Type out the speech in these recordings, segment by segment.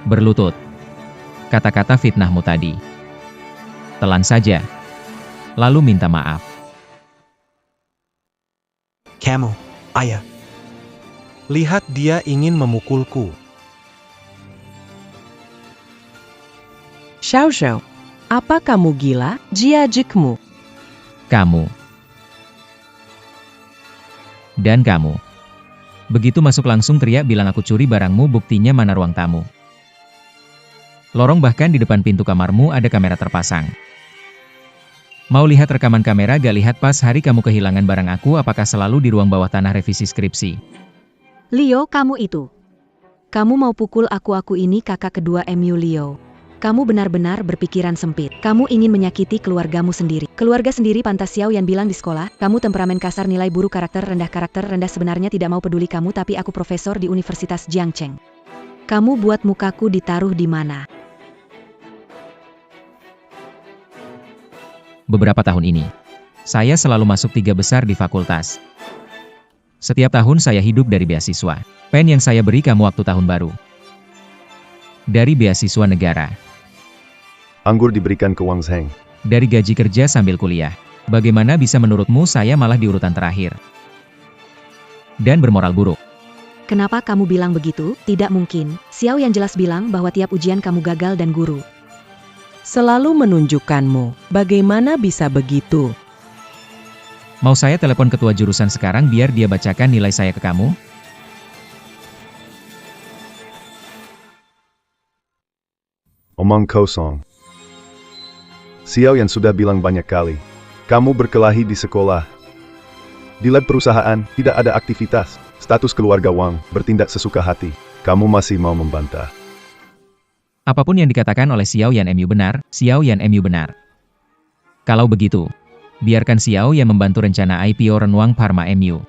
Berlutut. Kata-kata fitnahmu tadi. Telan saja. Lalu minta maaf. Kamu, ayah. Lihat dia ingin memukulku. Xiao Xiao, apa kamu gila, jiajikmu? Kamu. Dan kamu. Begitu masuk langsung teriak bilang aku curi barangmu, buktinya mana ruang tamu. Lorong bahkan di depan pintu kamarmu ada kamera terpasang. Mau lihat rekaman kamera gak lihat pas hari kamu kehilangan barang aku, apakah selalu di ruang bawah tanah revisi skripsi? Leo, kamu itu. Kamu mau pukul aku ini kakak kedua MU Leo. Kamu benar-benar berpikiran sempit. Kamu ingin menyakiti keluargamu sendiri. Keluarga sendiri pantas Xiao Yan bilang di sekolah, kamu temperamen kasar, nilai buruk, karakter rendah sebenarnya tidak mau peduli kamu, tapi aku profesor di Universitas Jiangcheng. Kamu buat mukaku ditaruh di mana? Beberapa tahun ini, saya selalu masuk 3 besar di fakultas. Setiap tahun saya hidup dari beasiswa. Pen yang saya beri kamu waktu tahun baru. Dari beasiswa negara. Anggur diberikan ke Wang Zheng. Dari gaji kerja sambil kuliah. Bagaimana bisa menurutmu saya malah di urutan terakhir? Dan bermoral buruk. Kenapa kamu bilang begitu? Tidak mungkin. Xiao Yan jelas bilang bahwa tiap ujian kamu gagal dan guru Selalu menunjukkanmu. Bagaimana bisa begitu? Mau saya telepon ketua jurusan sekarang biar dia bacakan nilai saya ke kamu? Omong kosong. Xiao Yan sudah bilang banyak kali. Kamu berkelahi di sekolah. Di lab perusahaan, tidak ada aktivitas. Status keluarga Wang, bertindak sesuka hati. Kamu masih mau membantah. Apapun yang dikatakan oleh Xiao Yan MU benar, Xiao Yan MU benar. Kalau begitu, biarkan Xiao Yan membantu rencana IPO Renwang Pharma MU.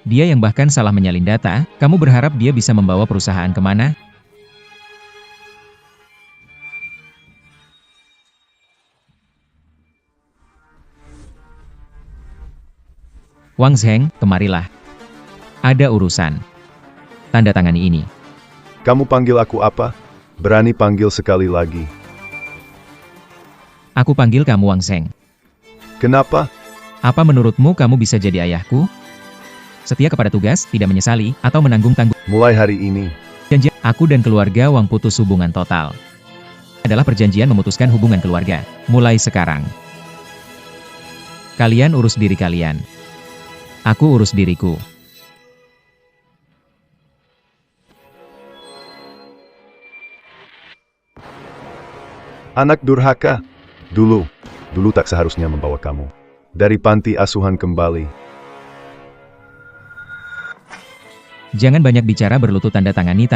Dia yang bahkan salah menyalin data, kamu berharap dia bisa membawa perusahaan kemana? Wang Zheng, kemarilah. Ada urusan. Tanda tangani ini. Kamu panggil aku apa? Berani panggil sekali lagi. Aku panggil kamu Wang Zheng. Kenapa? Apa menurutmu kamu bisa jadi ayahku? Setia kepada tugas, tidak menyesali, atau menanggung tanggung. Mulai hari ini. Janji, aku dan keluarga Wang putus hubungan total. Adalah perjanjian memutuskan hubungan keluarga. Mulai sekarang. Kalian urus diri kalian. Aku urus diriku. Anak durhaka. Dulu tak seharusnya membawa kamu dari panti asuhan kembali. Jangan banyak bicara, berlutut, tanda tangani.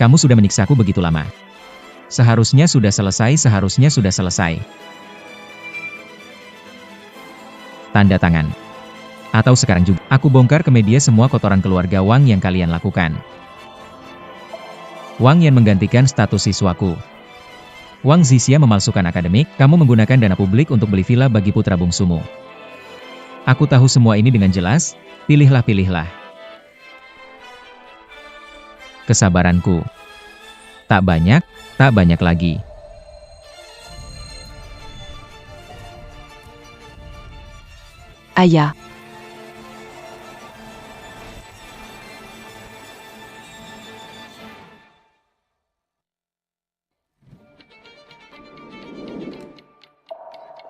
Kamu sudah menyiksaku begitu lama. Seharusnya sudah selesai. Tanda tangan. Atau sekarang juga, aku bongkar ke media semua kotoran keluarga Wang yang kalian lakukan. Wang Yan menggantikan status siswaku. Wang Zixia memalsukan akademik, kamu menggunakan dana publik untuk beli villa bagi putra bungsumu. Aku tahu semua ini dengan jelas, pilihlah. Kesabaranku. Tak banyak lagi. Ayah.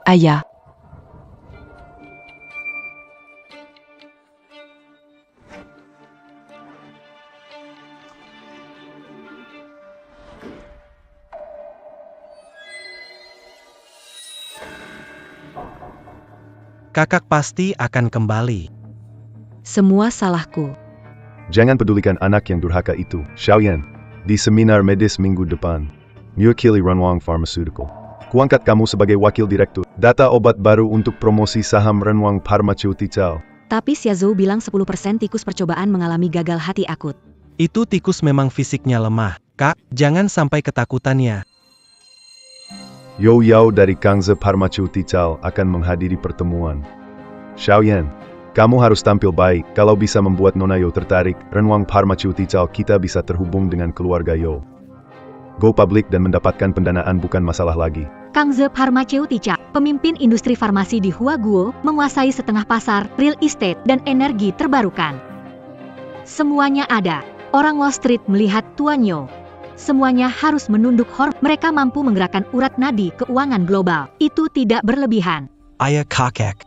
Ayah. Kakak pasti akan kembali. Semua salahku. Jangan pedulikan anak yang durhaka itu, Xiao Yan. Di seminar medis minggu depan, mewakili Renwang Pharmaceutical. Kuangkat kamu sebagai wakil direktur. Data obat baru untuk promosi saham Renwang Pharmaceutical. Tapi Xiazhou bilang 10% tikus percobaan mengalami gagal hati akut. Itu tikus memang fisiknya lemah. Kak, jangan sampai ketakutannya. Yao dari Kangze Pharmaceutical akan menghadiri pertemuan. Xiao Yan, Kamu harus tampil baik, kalau bisa membuat Nona Yo tertarik, Renwang Pharmaceutical kita bisa terhubung dengan keluarga Yo. Go public dan mendapatkan pendanaan bukan masalah lagi. Kangze Pharmaceutical, pemimpin industri farmasi di Huaguo, menguasai setengah pasar, real estate, dan energi terbarukan. Semuanya ada. Orang Wall Street melihat Tuan Yo. Semuanya harus menunduk hormat. Mereka mampu menggerakkan urat nadi keuangan global. Itu tidak berlebihan. Ayah kakek.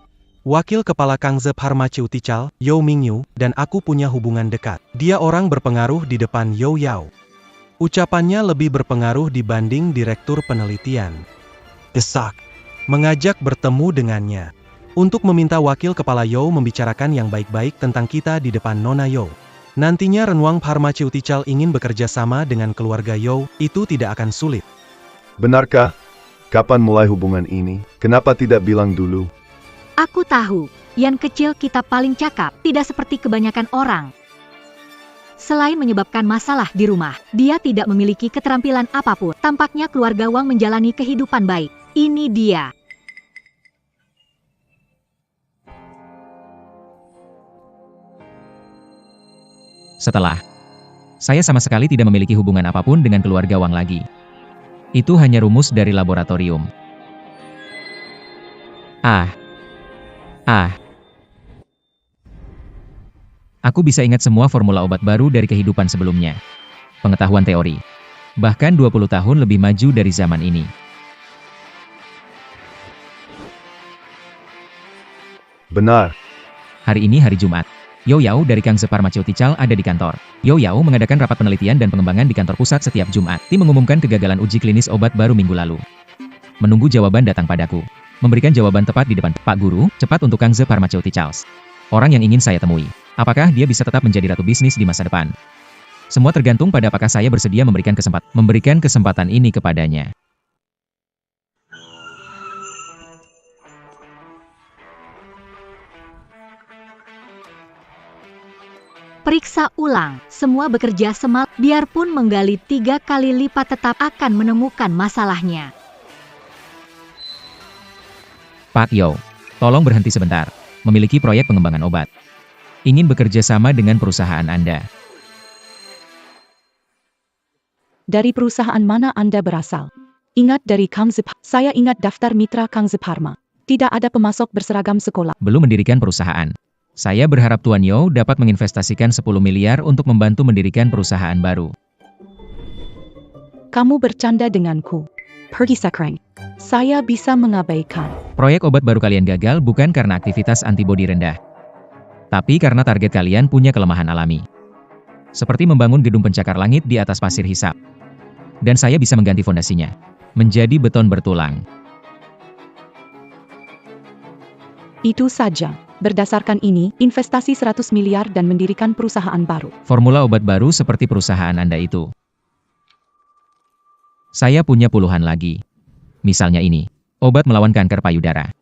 Wakil Kepala Kangze Pharmaceutical, Yo Mingyu, dan aku punya hubungan dekat. Dia orang berpengaruh di depan Yo Yao. Ucapannya lebih berpengaruh dibanding Direktur Penelitian. Desak. Mengajak bertemu dengannya. Untuk meminta Wakil Kepala Yo membicarakan yang baik-baik tentang kita di depan Nona Yo. Nantinya Renwang Pharmaceutical ingin bekerja sama dengan keluarga Yo, itu tidak akan sulit. Benarkah? Kapan mulai hubungan ini? Kenapa tidak bilang dulu? Aku tahu, Yan kecil kita paling cakap, tidak seperti kebanyakan orang. Selain menyebabkan masalah di rumah, dia tidak memiliki keterampilan apapun. Tampaknya keluarga Wang menjalani kehidupan baik. Ini dia. Setelah, saya sama sekali tidak memiliki hubungan apapun dengan keluarga Wang lagi. Itu hanya rumus dari laboratorium. Aku bisa ingat semua formula obat baru dari kehidupan sebelumnya. Pengetahuan teori. Bahkan 20 tahun lebih maju dari zaman ini. Benar. Hari ini hari Jumat. Yo Yao dari Kangze Pharmaceutical ada di kantor. Yo Yao mengadakan rapat penelitian dan pengembangan di kantor pusat setiap Jumat. Tim mengumumkan kegagalan uji klinis obat baru minggu lalu. Menunggu jawaban datang padaku. Memberikan jawaban tepat di depan. Pak Guru, cepat untuk Kangze Pharmaceuticals. Orang yang ingin saya temui. Apakah dia bisa tetap menjadi ratu bisnis di masa depan? Semua tergantung pada apakah saya bersedia memberikan kesempatan ini kepadanya. Periksa ulang, semua bekerja semal, biarpun menggali 3 kali lipat tetap akan menemukan masalahnya. Pak Yo, tolong berhenti sebentar. Memiliki proyek pengembangan obat. Ingin bekerja sama dengan perusahaan Anda. Dari perusahaan mana Anda berasal? Ingat dari Kangze. Saya ingat daftar mitra Kangze Pharma. Tidak ada pemasok berseragam sekolah. Belum mendirikan perusahaan. Saya berharap Tuan Yo dapat menginvestasikan 10 miliar untuk membantu mendirikan perusahaan baru. Kamu bercanda denganku. Pergi sekarang. Saya bisa mengabaikan. Proyek obat baru kalian gagal bukan karena aktivitas antibodi rendah. Tapi karena target kalian punya kelemahan alami. Seperti membangun gedung pencakar langit di atas pasir hisap. Dan saya bisa mengganti fondasinya. Menjadi beton bertulang. Itu saja. Berdasarkan ini, investasi 100 miliar dan mendirikan perusahaan baru. Formula obat baru seperti perusahaan Anda itu. Saya punya puluhan lagi. Misalnya ini, obat melawan kanker payudara.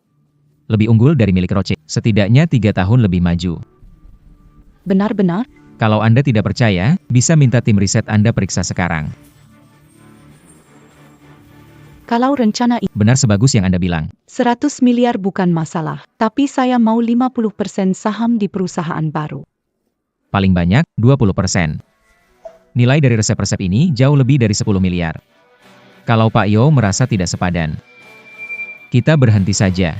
Lebih unggul dari milik Roche, setidaknya 3 tahun lebih maju. Benar-benar? Kalau Anda tidak percaya, bisa minta tim riset Anda periksa sekarang. Kalau rencana ini Benar sebagus yang Anda bilang. 100 miliar bukan masalah, tapi saya mau 50% saham di perusahaan baru. Paling banyak, 20%. Nilai dari resep-resep ini jauh lebih dari 10 miliar. Kalau Pak Yo merasa tidak sepadan, kita berhenti saja.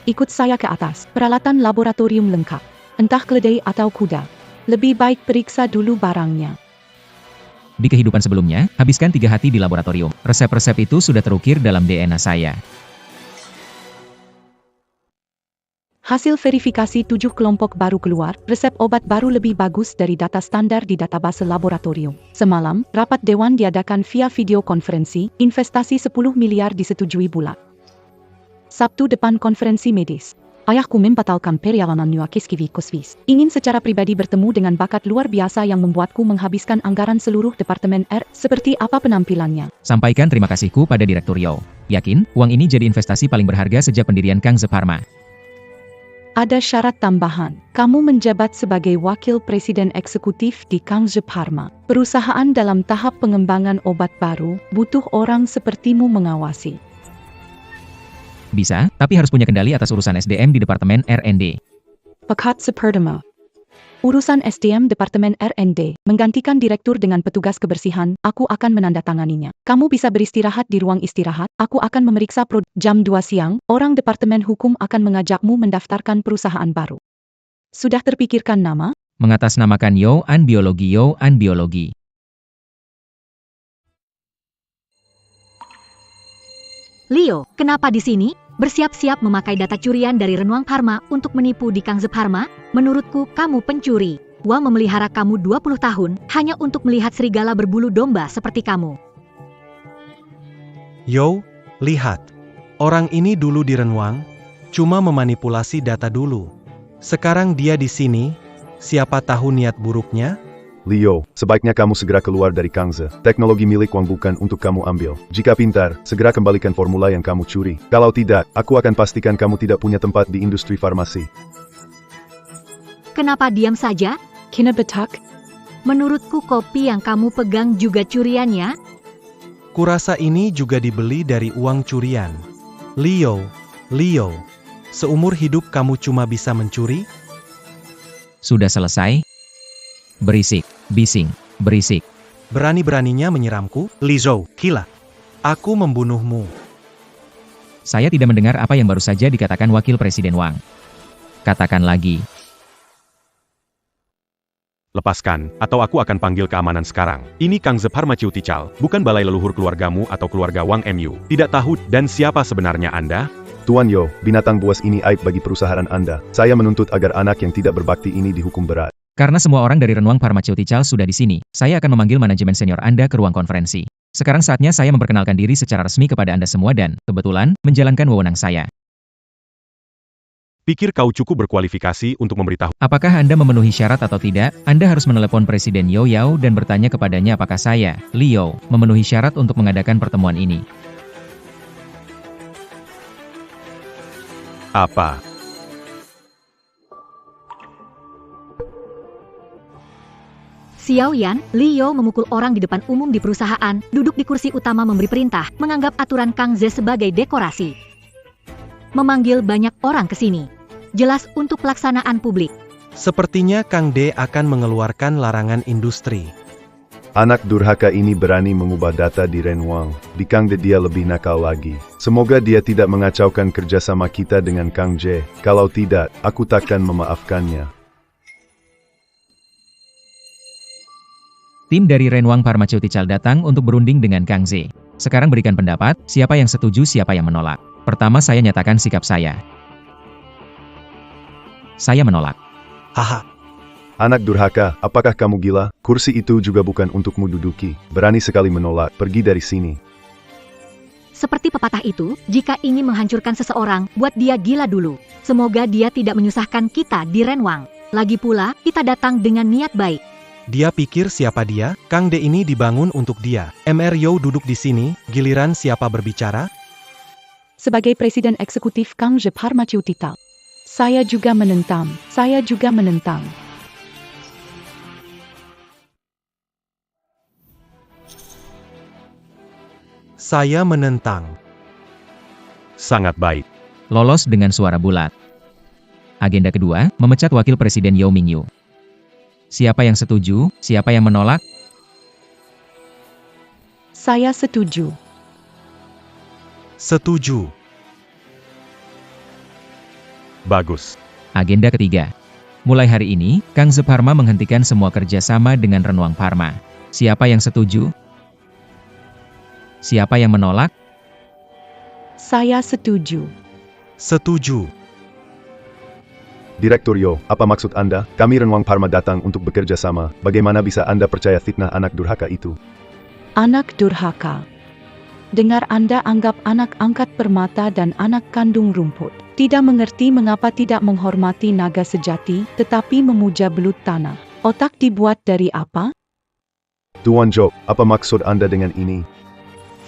Ikut saya ke atas. Peralatan laboratorium lengkap. Entah keledai atau kuda. Lebih baik periksa dulu barangnya. Di kehidupan sebelumnya, habiskan 3 hati di laboratorium. Resep-resep itu sudah terukir dalam DNA saya. Hasil verifikasi 7 kelompok baru keluar, resep obat baru lebih bagus dari data standar di database laboratorium. Semalam, rapat dewan diadakan via video konferensi, investasi 10 miliar disetujui bulat. Sabtu depan konferensi medis. Ayahku membatalkan perjalanan Nuakiski Kosvis. Ingin secara pribadi bertemu dengan bakat luar biasa yang membuatku menghabiskan anggaran seluruh Departemen R. Seperti apa penampilannya? Sampaikan terima kasihku pada Direktur Yo. Yakin, uang ini jadi investasi paling berharga sejak pendirian Kangze Pharma. Ada syarat tambahan. Kamu menjabat sebagai wakil presiden eksekutif di Kangze Pharma. Perusahaan dalam tahap pengembangan obat baru, butuh orang sepertimu mengawasi. Bisa, tapi harus punya kendali atas urusan SDM di Departemen R&D. Pekat sepertama. Urusan SDM Departemen R&D, menggantikan direktur dengan petugas kebersihan, aku akan menandatanganinya. Kamu bisa beristirahat di ruang istirahat, aku akan memeriksa jam 2 siang, orang Departemen Hukum akan mengajakmu mendaftarkan perusahaan baru. Sudah terpikirkan nama? Mengatasnamakan Yo-an Biologi. Leo, kenapa di sini? Bersiap-siap memakai data curian dari Renwang Pharma untuk menipu di Kangze Pharma? Menurutku, kamu pencuri. Gua memelihara kamu 20 tahun hanya untuk melihat serigala berbulu domba seperti kamu. Yo, lihat. Orang ini dulu di Renwang, cuma memanipulasi data dulu. Sekarang dia di sini, siapa tahu niat buruknya? Leo, sebaiknya kamu segera keluar dari Kangze. Teknologi milik Wang bukan untuk kamu ambil. Jika pintar, segera kembalikan formula yang kamu curi. Kalau tidak, aku akan pastikan kamu tidak punya tempat di industri farmasi. Kenapa diam saja? Kinabatak? Menurutku kopi yang kamu pegang juga curiannya. Kurasa ini juga dibeli dari uang curian. Leo, seumur hidup kamu cuma bisa mencuri? Sudah selesai? Berisik, bising, berisik. Berani-beraninya menyiramku? Lizou, gila. Aku membunuhmu. Saya tidak mendengar apa yang baru saja dikatakan Wakil Presiden Wang. Katakan lagi. Lepaskan, atau aku akan panggil keamanan sekarang. Ini Kangze Pharmaceutical, bukan balai leluhur keluargamu atau keluarga Wang MU. Tidak tahu, dan siapa sebenarnya Anda? Tuan Yo, binatang buas ini aib bagi perusahaan Anda. Saya menuntut agar anak yang tidak berbakti ini dihukum berat. Karena semua orang dari Renwang Pharmaceutical sudah di sini, saya akan memanggil manajemen senior Anda ke ruang konferensi. Sekarang saatnya saya memperkenalkan diri secara resmi kepada Anda semua dan, kebetulan, menjalankan wewenang saya. Pikir kau cukup berkualifikasi untuk memberitahu. Apakah Anda memenuhi syarat atau tidak? Anda harus menelepon Presiden Yo Yao dan bertanya kepadanya apakah saya, Leo, memenuhi syarat untuk mengadakan pertemuan ini. Apa? Xiao Yan, Leo memukul orang di depan umum di perusahaan, duduk di kursi utama memberi perintah, menganggap aturan Kangze sebagai dekorasi. Memanggil banyak orang ke sini. Jelas untuk pelaksanaan publik. Sepertinya Kang D akan mengeluarkan larangan industri. Anak durhaka ini berani mengubah data di Renwang. Di Kangde dia lebih nakal lagi. Semoga dia tidak mengacaukan kerjasama kita dengan Kang J. Kalau tidak, aku takkan memaafkannya. Tim dari Renwang Pharmaceutical datang untuk berunding dengan Kang Z. Sekarang berikan pendapat, siapa yang setuju siapa yang menolak. Pertama saya nyatakan sikap saya. Saya menolak. Haha. Anak durhaka, apakah kamu gila? Kursi itu juga bukan untukmu duduki. Berani sekali menolak, pergi dari sini. Seperti pepatah itu, jika ingin menghancurkan seseorang, buat dia gila dulu. Semoga dia tidak menyusahkan kita di Renwang. Lagi pula, kita datang dengan niat baik. Dia pikir siapa dia? Kang D ini dibangun untuk dia. Mr. Yo duduk di sini, giliran siapa berbicara? Sebagai Presiden Eksekutif Kangze Pharmaceutical, saya juga menentang. Saya menentang. Sangat baik. Lolos dengan suara bulat. Agenda kedua, memecat Wakil Presiden Yao Mingyu. Siapa yang setuju, siapa yang menolak? Saya setuju. Setuju. Bagus. Agenda ketiga. Mulai hari ini, Kangze Pharma menghentikan semua kerjasama dengan Renwang Pharma. Siapa yang setuju? Siapa yang menolak? Saya setuju. Setuju. Direktur Yo, apa maksud Anda? Kami Renwang Pharma datang untuk bekerja sama. Bagaimana bisa Anda percaya fitnah anak durhaka itu? Anak durhaka. Dengar Anda anggap anak angkat permata dan anak kandung rumput. Tidak mengerti mengapa tidak menghormati naga sejati, tetapi memuja belut tanah. Otak dibuat dari apa? Tuan Jo, apa maksud Anda dengan ini?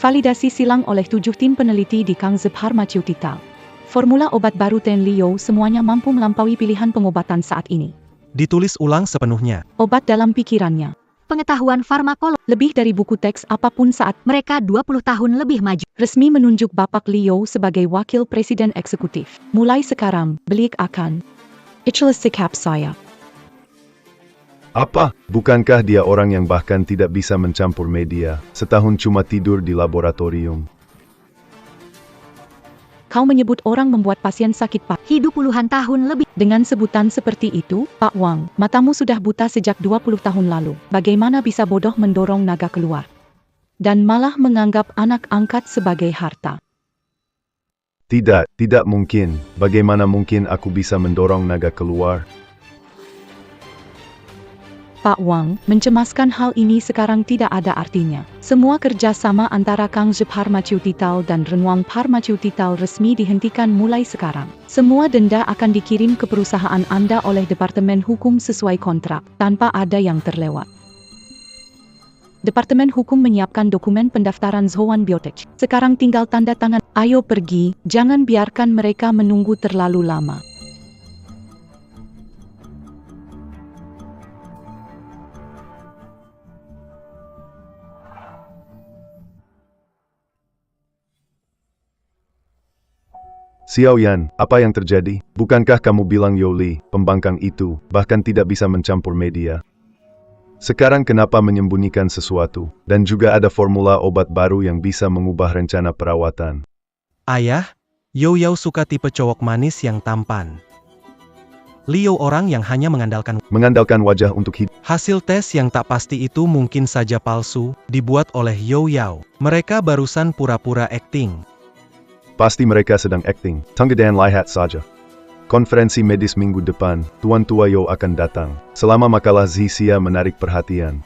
Validasi silang oleh 7 tim peneliti di Kangze Pharmaceutical. Formula obat baru Ten Leo semuanya mampu melampaui pilihan pengobatan saat ini. Ditulis ulang sepenuhnya. Obat dalam pikirannya. pengetahuan farmakologi. Lebih dari buku teks apapun saat Mereka 20 tahun lebih maju. resmi menunjuk Bapak Liu sebagai Wakil Presiden Eksekutif. Mulai sekarang, beliau akan ikhlas sikap saya. Apa? Bukankah dia orang yang bahkan tidak bisa mencampur media, setahun cuma tidur di laboratorium? Kau menyebut orang membuat pasien sakit Pak. Hidup puluhan tahun lebih. Dengan sebutan seperti itu, Pak Wang, matamu sudah buta sejak 20 tahun lalu. Bagaimana bisa bodoh mendorong naga keluar? Dan malah menganggap anak angkat sebagai harta. Tidak mungkin. Bagaimana mungkin aku bisa mendorong naga keluar? Pak Wang, mencemaskan hal ini sekarang tidak ada artinya. Semua kerjasama antara Kangze Pharmaceutical dan Renwang Pharmaceutical resmi dihentikan mulai sekarang. Semua denda akan dikirim ke perusahaan Anda oleh Departemen Hukum sesuai kontrak, tanpa ada yang terlewat. Departemen Hukum menyiapkan dokumen pendaftaran Zhoan Biotech. Sekarang tinggal tanda tangan. Ayo pergi, jangan biarkan mereka menunggu terlalu lama. Xiao Yan, apa yang terjadi? Bukankah kamu bilang Yoli, pembangkang itu, bahkan tidak bisa mencampur media? Sekarang kenapa menyembunyikan sesuatu? Dan juga ada formula obat baru yang bisa mengubah rencana perawatan. Ayah, Yo Yao suka tipe cowok manis yang tampan. Liu orang yang hanya Mengandalkan wajah untuk hidup. Hasil tes yang tak pasti itu mungkin saja palsu, dibuat oleh Yo Yao. Mereka barusan pura-pura akting. Pasti mereka sedang akting. Tunggu lihat saja. Konferensi medis minggu depan, Tuan Tua Yo akan datang. Selama makalah Zixia menarik perhatian.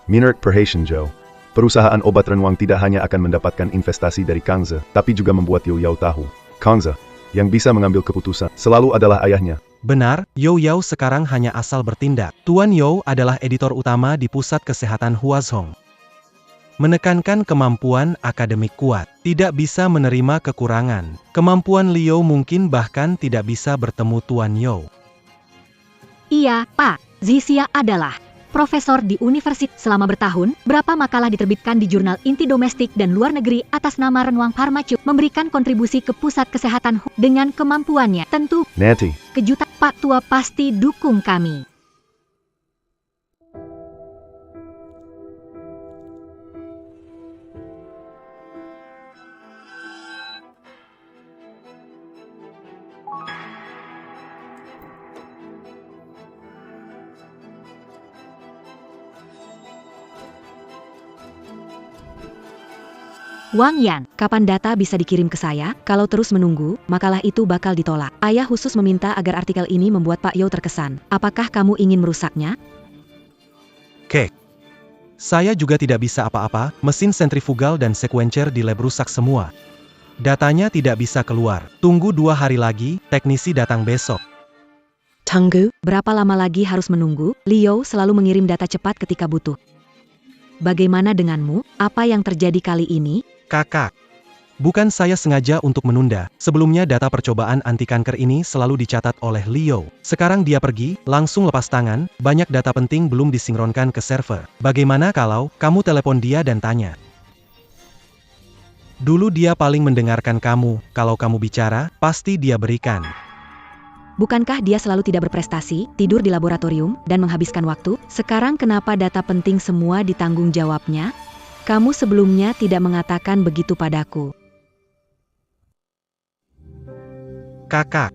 Menurut perhatian Joe, perusahaan obat Renwang tidak hanya akan mendapatkan investasi dari Kangze, tapi juga membuat Yo Yao tahu. Kangze, yang bisa mengambil keputusan, selalu adalah ayahnya. Benar, Yo Yao sekarang hanya asal bertindak. Tuan Yo adalah editor utama di Pusat Kesehatan Huazhong. Menekankan kemampuan akademik kuat, tidak bisa menerima kekurangan. Kemampuan Liu mungkin bahkan tidak bisa bertemu Tuan Yo. Iya, Pak. Zixia adalah profesor di universitas selama bertahun. Berapa makalah diterbitkan di jurnal inti domestik dan luar negeri atas nama Renwang Pharmaceutical, memberikan kontribusi ke pusat kesehatan dengan kemampuannya. Tentu, Nanti, kejutan Pak Tua pasti dukung kami. Wang Yan, kapan data bisa dikirim ke saya? Kalau terus menunggu, makalah itu bakal ditolak. Ayah khusus meminta agar artikel ini membuat Pak Yo terkesan. Apakah kamu ingin merusaknya? Kek. Saya juga tidak bisa apa-apa, mesin sentrifugal dan sequencer di lab rusak semua. Datanya tidak bisa keluar. Tunggu 2 hari lagi, teknisi datang besok. Tunggu. Berapa lama lagi harus menunggu? Liu selalu mengirim data cepat ketika butuh. Bagaimana denganmu? Apa yang terjadi kali ini? Kakak. Bukan saya sengaja untuk menunda. Sebelumnya data percobaan anti kanker ini selalu dicatat oleh Liu. Sekarang dia pergi, langsung lepas tangan, banyak data penting belum disinkronkan ke server. Bagaimana kalau kamu telepon dia dan tanya? Dulu dia paling mendengarkan kamu, kalau kamu bicara, pasti dia berikan. Bukankah dia selalu tidak berprestasi, tidur di laboratorium, dan menghabiskan waktu? Sekarang kenapa data penting semua ditanggung jawabnya? Kamu sebelumnya tidak mengatakan begitu padaku. Kakak.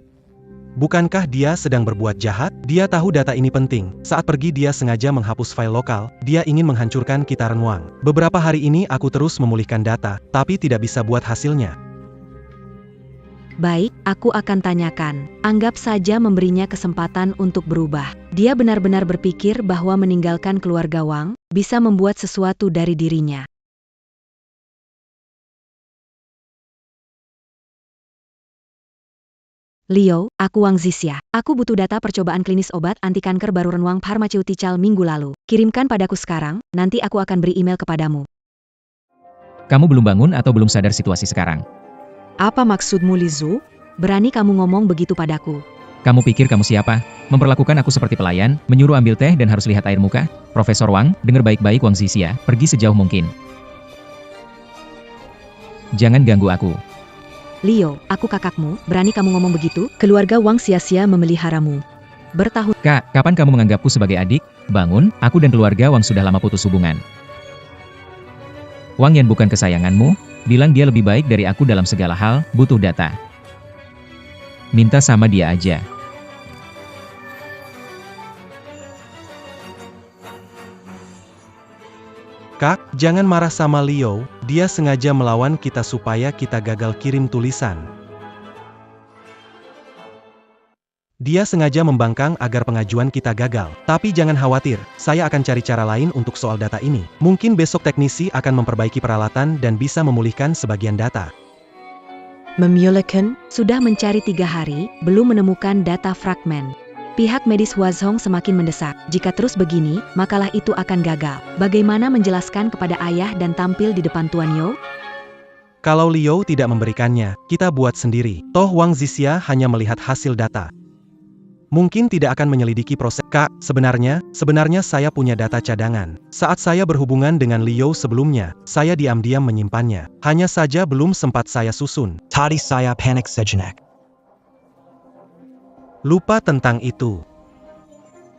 Bukankah dia sedang berbuat jahat? Dia tahu data ini penting. Saat pergi dia sengaja menghapus file lokal, dia ingin menghancurkan kita Renwang. Beberapa hari ini aku terus memulihkan data, tapi tidak bisa buat hasilnya. Baik, aku akan tanyakan. Anggap saja memberinya kesempatan untuk berubah. Dia benar-benar berpikir bahwa meninggalkan keluarga Wang bisa membuat sesuatu dari dirinya. Liu, aku Wang Zixia. Aku butuh data percobaan klinis obat anti kanker baru Renwang Pharmaceutical minggu lalu. Kirimkan padaku sekarang, nanti aku akan beri email kepadamu. Kamu belum bangun atau belum sadar situasi sekarang? Apa maksudmu, Lizu? Berani kamu ngomong begitu padaku? Kamu pikir kamu siapa? Memperlakukan aku seperti pelayan, menyuruh ambil teh dan harus lihat air muka? Profesor Wang, dengar baik-baik Wang Zixia, pergi sejauh mungkin. Jangan ganggu aku. Liu, aku kakakmu, berani kamu ngomong begitu? Keluarga Wang sia-sia memeliharamu. Bertahun. Kak, kapan kamu menganggapku sebagai adik? Bangun, aku dan keluarga Wang sudah lama putus hubungan. Wang Yan bukan kesayanganmu, bilang dia lebih baik dari aku dalam segala hal, butuh data. Minta sama dia aja. Kak, jangan marah sama Liu, dia sengaja melawan kita supaya kita gagal kirim tulisan. Dia sengaja membangkang agar pengajuan kita gagal. Tapi jangan khawatir, saya akan cari cara lain untuk soal data ini. Mungkin besok teknisi akan memperbaiki peralatan dan bisa memulihkan sebagian data. Memulihkan, sudah mencari 3 hari, belum menemukan data fragmen. Pihak medis Huazhong semakin mendesak. Jika terus begini, makalah itu akan gagal. Bagaimana menjelaskan kepada ayah dan tampil di depan Tuan You? Kalau Liu tidak memberikannya, kita buat sendiri. Toh Wang Zixia hanya melihat hasil data. Mungkin tidak akan menyelidiki proses. Kak, sebenarnya saya punya data cadangan. Saat saya berhubungan dengan Liu sebelumnya, saya diam-diam menyimpannya. Hanya saja belum sempat saya susun. Tadi saya panik sejenak. Lupa tentang itu.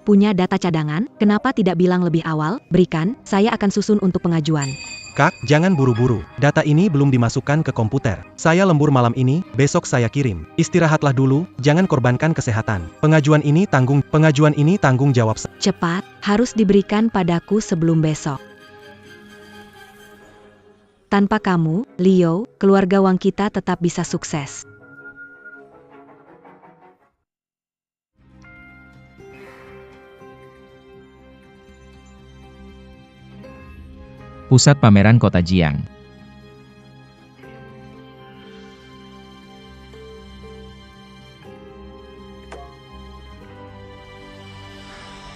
Punya data cadangan, kenapa tidak bilang lebih awal? Berikan, saya akan susun untuk pengajuan. Kak, jangan buru-buru. Data ini belum dimasukkan ke komputer. Saya lembur malam ini, besok saya kirim. Istirahatlah dulu, jangan korbankan kesehatan. Pengajuan ini tanggung jawab. Cepat, harus diberikan padaku sebelum besok. Tanpa kamu, Liu, keluarga Wang kita tetap bisa sukses. Pusat pameran kota Jiang.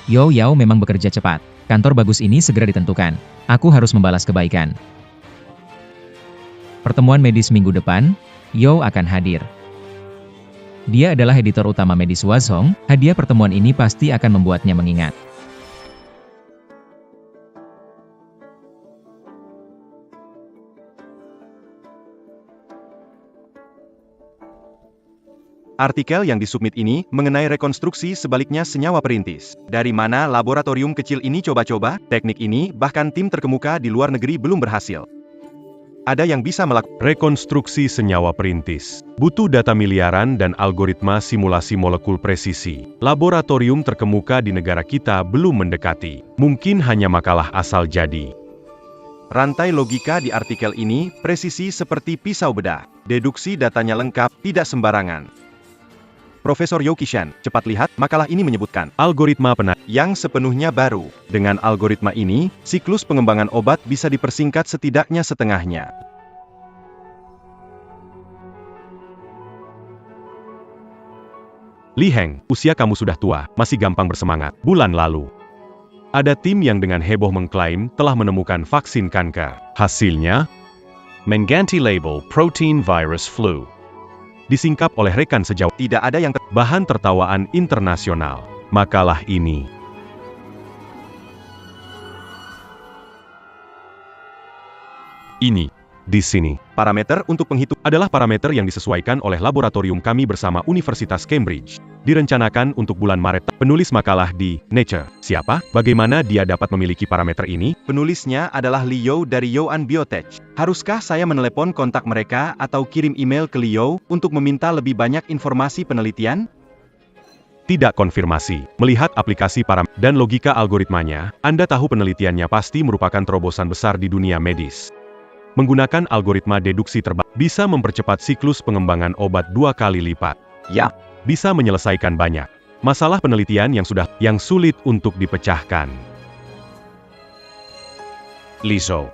Yo Yao memang bekerja cepat. Kantor bagus ini segera ditentukan. Aku harus membalas kebaikan. Pertemuan medis minggu depan, Yo akan hadir. Dia adalah editor utama medis Huazhong, hadiah pertemuan ini pasti akan membuatnya mengingat. Artikel yang disubmit ini mengenai rekonstruksi sebaliknya senyawa perintis. Dari mana laboratorium kecil ini coba-coba, teknik ini bahkan tim terkemuka di luar negeri belum berhasil. Ada yang bisa melakukan rekonstruksi senyawa perintis. Butuh data miliaran dan algoritma simulasi molekul presisi. Laboratorium terkemuka di negara kita belum mendekati. Mungkin hanya makalah asal jadi. Rantai logika di artikel ini presisi seperti pisau bedah. Deduksi datanya lengkap, tidak sembarangan. Profesor Yo Qishan, cepat lihat, makalah ini menyebutkan algoritma yang sepenuhnya baru. Dengan algoritma ini, siklus pengembangan obat bisa dipersingkat setidaknya setengahnya. Li Heng, usia kamu sudah tua, masih gampang bersemangat. Bulan lalu, ada tim yang dengan heboh mengklaim telah menemukan vaksin kanker. Hasilnya, mengganti label protein virus flu. Disingkap oleh rekan sejauh tidak ada yang bahan tertawaan internasional. Makalah ini di sini. Parameter untuk penghitung adalah parameter yang disesuaikan oleh laboratorium kami bersama Universitas Cambridge. Direncanakan untuk bulan Maret. Penulis makalah di Nature. Siapa? Bagaimana dia dapat memiliki parameter ini? Penulisnya adalah Liu dari Youan Biotech. Haruskah saya menelepon kontak mereka atau kirim email ke Liu untuk meminta lebih banyak informasi penelitian? Tidak konfirmasi. Melihat aplikasi parameter dan logika algoritmanya, Anda tahu penelitiannya pasti merupakan terobosan besar di dunia medis. Menggunakan algoritma deduksi terbaik, bisa mempercepat siklus pengembangan obat 2 kali lipat. Ya, bisa menyelesaikan banyak masalah penelitian yang sulit untuk dipecahkan. Lizo.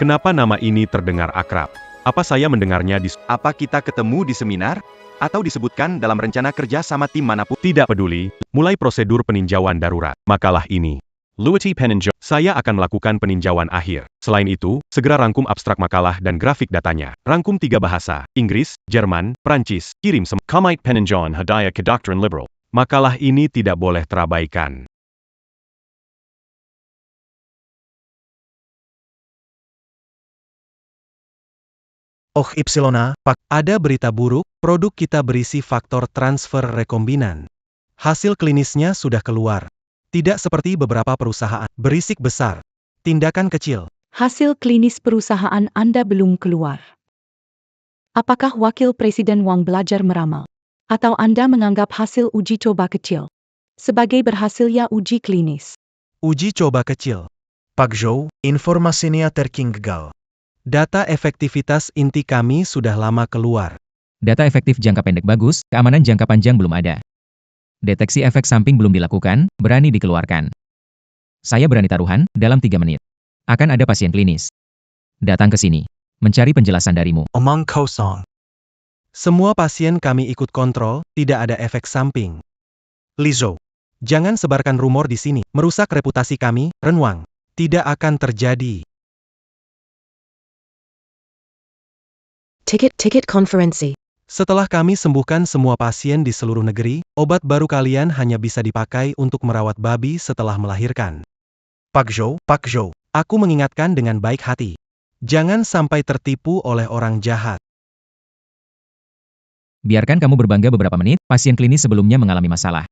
Kenapa nama ini terdengar akrab? Apa saya mendengarnya Apa kita ketemu di seminar? Atau disebutkan dalam rencana kerja sama tim manapun? Tidak peduli, mulai prosedur peninjauan darurat. Makalah ini. Luity peninjau. Saya akan melakukan peninjauan akhir. Selain itu, segera rangkum abstrak makalah dan grafik datanya. Rangkum 3 bahasa, Inggris, Jerman, Prancis, kirim Komite peninjauan hadiah ke doktrin liberal. Makalah ini tidak boleh terabaikan. Oh Ypsilona, Pak. Ada berita buruk, produk kita berisi faktor transfer rekombinan. Hasil klinisnya sudah keluar. Tidak seperti beberapa perusahaan. Berisik besar. Tindakan kecil. Hasil klinis perusahaan Anda belum keluar. Apakah Wakil Presiden Wang belajar meramal? Atau Anda menganggap hasil uji coba kecil sebagai berhasilnya uji klinis? Uji coba kecil. Pak Zhou, informasinya tertinggal. Data efektivitas inti kami sudah lama keluar. Data efektif jangka pendek bagus, keamanan jangka panjang belum ada. Deteksi efek samping belum dilakukan, berani dikeluarkan. Saya berani taruhan, dalam 3 menit. Akan ada pasien klinis. Datang ke sini. Mencari penjelasan darimu. Omong kosong. Semua pasien kami ikut kontrol, tidak ada efek samping. Li Zhou, jangan sebarkan rumor di sini. Merusak reputasi kami, Renwang. Tidak akan terjadi. Ticket konferensi. Setelah kami sembuhkan semua pasien di seluruh negeri, obat baru kalian hanya bisa dipakai untuk merawat babi setelah melahirkan. Pak Zhou, Aku mengingatkan dengan baik hati. Jangan sampai tertipu oleh orang jahat. Biarkan kamu berbangga beberapa menit, pasien klinis sebelumnya mengalami masalah.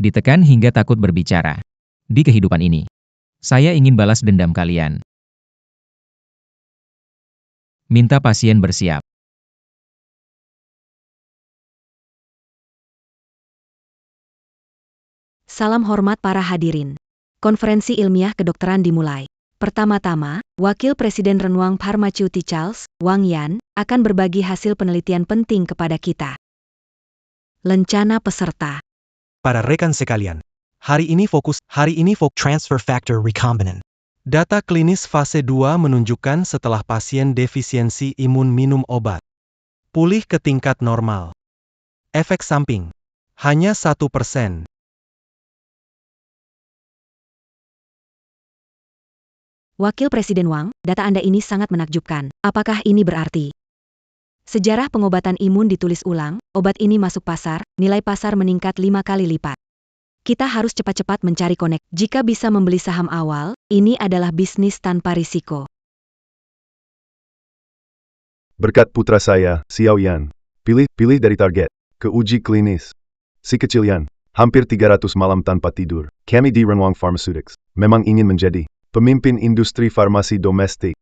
Ditekan hingga takut berbicara. Di kehidupan ini, saya ingin balas dendam kalian. Minta pasien bersiap. Salam hormat para hadirin. Konferensi ilmiah kedokteran dimulai. Pertama-tama, Wakil Presiden Renwang Pharmaceuticals, Wang Yan, akan berbagi hasil penelitian penting kepada kita. Lencana peserta. Para rekan sekalian, hari ini fokus transfer factor recombinant. data klinis fase 2 menunjukkan setelah pasien defisiensi imun minum obat. Pulih ke tingkat normal. Efek samping. Hanya 1%. Wakil Presiden Wang, data Anda ini sangat menakjubkan. Apakah ini berarti sejarah pengobatan imun ditulis ulang, obat ini masuk pasar, nilai pasar meningkat 5 kali lipat? Kita harus cepat-cepat mencari konek. Jika bisa membeli saham awal, ini adalah bisnis tanpa risiko. Berkat putra saya, Xiao Yan. Pilih dari target. Ke uji klinis. Si kecil Yan. Hampir 300 malam tanpa tidur. Kami di Renwang Pharmaceutics. Memang ingin menjadi pemimpin industri farmasi domestik.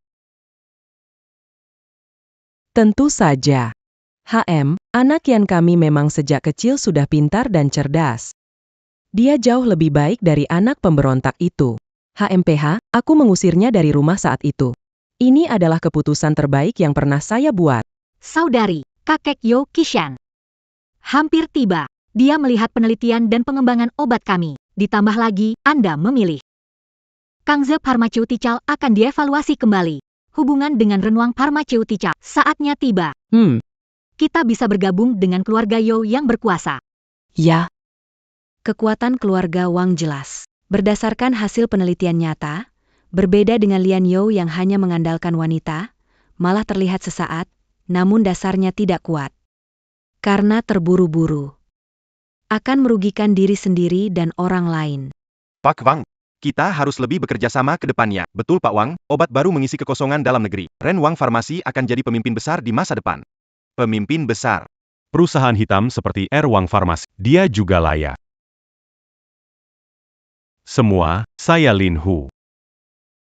Tentu saja. Anak Yan kami memang sejak kecil sudah pintar dan cerdas. Dia jauh lebih baik dari anak pemberontak itu. HMPH, aku mengusirnya dari rumah saat itu. Ini adalah keputusan terbaik yang pernah saya buat. Saudari, kakek Yo Kishan. Hampir tiba. Dia melihat penelitian dan pengembangan obat kami. Ditambah lagi, Anda memilih. Kangze Pharmaceutical akan dievaluasi kembali. Hubungan dengan Renwang Pharmaceutical saatnya tiba. Kita bisa bergabung dengan keluarga Yo yang berkuasa. Ya. Kekuatan keluarga Wang jelas. Berdasarkan hasil penelitian nyata, berbeda dengan Lian Yo yang hanya mengandalkan wanita, malah terlihat sesaat, namun dasarnya tidak kuat. Karena terburu-buru. Akan merugikan diri sendiri dan orang lain. Pak Wang, kita harus lebih bekerja sama ke depannya. Betul Pak Wang, obat baru mengisi kekosongan dalam negeri. Renwang Farmasi akan jadi pemimpin besar di masa depan. Pemimpin besar. Perusahaan hitam seperti Renwang Farmasi, dia juga layak. Semua, saya Lin Hu.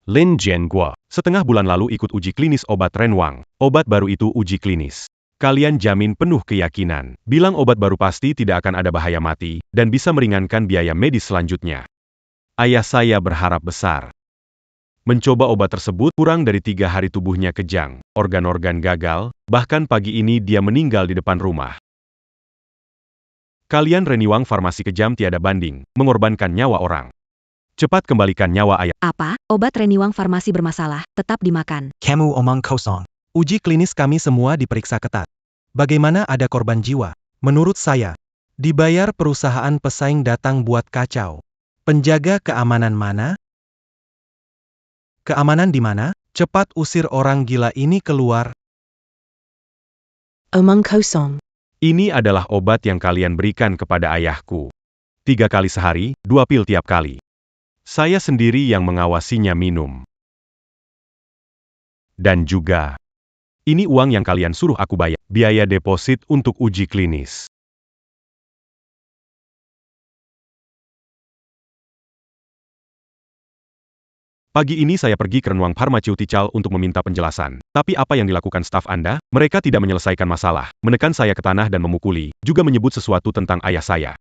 Lin Jianguo. Setengah bulan lalu ikut uji klinis obat Renwang. Obat baru itu uji klinis. Kalian jamin penuh keyakinan. Bilang obat baru pasti tidak akan ada bahaya mati, dan bisa meringankan biaya medis selanjutnya. Ayah saya berharap besar. Mencoba obat tersebut kurang dari 3 hari tubuhnya kejang, organ-organ gagal, bahkan pagi ini dia meninggal di depan rumah. Kalian Renwang Farmasi kejam tiada banding, mengorbankan nyawa orang. Cepat kembalikan nyawa ayah. Apa? Obat Renwang Farmasi bermasalah, tetap dimakan. Kamu omong kosong. Uji klinis kami semua diperiksa ketat. Bagaimana ada korban jiwa? Menurut saya, dibayar perusahaan pesaing datang buat kacau. Penjaga keamanan mana? Keamanan di mana? Cepat usir orang gila ini keluar. Omong kosong. Ini adalah obat yang kalian berikan kepada ayahku. 3 kali sehari, 2 pil tiap kali. Saya sendiri yang mengawasinya minum. Dan juga, Ini uang yang kalian suruh aku bayar. Biaya deposit untuk uji klinis. Pagi ini saya pergi ke Renwang Pharmaceutical untuk meminta penjelasan. Tapi apa yang dilakukan staf Anda? Mereka tidak menyelesaikan masalah, menekan saya ke tanah dan memukuli, juga menyebut sesuatu tentang ayah saya.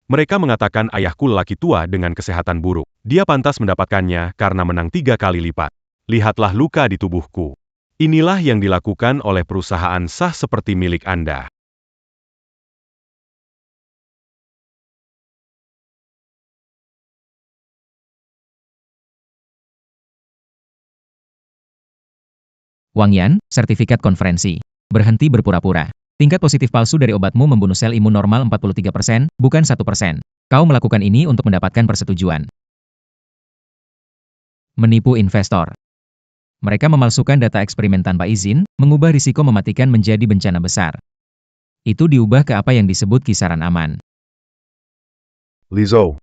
Mereka mengatakan ayahku lelaki tua dengan kesehatan buruk. Dia pantas mendapatkannya karena menang 3 kali lipat. Lihatlah luka di tubuhku. Inilah yang dilakukan oleh perusahaan sah seperti milik Anda. Wang Yan, sertifikat konferensi. Berhenti berpura-pura. Tingkat positif palsu dari obatmu membunuh sel imun normal 43%, bukan 1%. Kau melakukan ini untuk mendapatkan persetujuan. Menipu investor. Mereka memalsukan data eksperimen tanpa izin, mengubah risiko mematikan menjadi bencana besar. Itu diubah ke apa yang disebut kisaran aman. Lizou,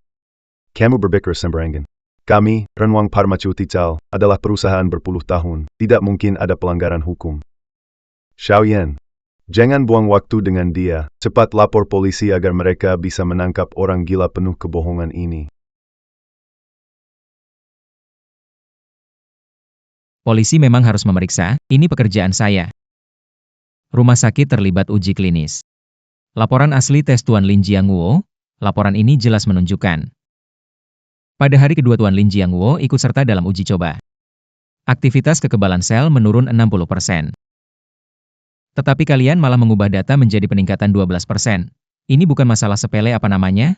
kamu berpikir sembarangan. Kami, Renwang Pharmaceutical, adalah perusahaan berpuluh tahun. Tidak mungkin ada pelanggaran hukum. Xiaoyan, jangan buang waktu dengan dia. Cepat lapor polisi agar mereka bisa menangkap orang gila penuh kebohongan ini. Polisi memang harus memeriksa, ini pekerjaan saya. Rumah sakit terlibat uji klinis. Laporan asli tes Tuan Lin Jiangwo, laporan ini jelas menunjukkan. Pada hari kedua Tuan Lin Jiangwo ikut serta dalam uji coba. Aktivitas kekebalan sel menurun 60%. Tetapi kalian malah mengubah data menjadi peningkatan 12%. Ini bukan masalah sepele apa namanya?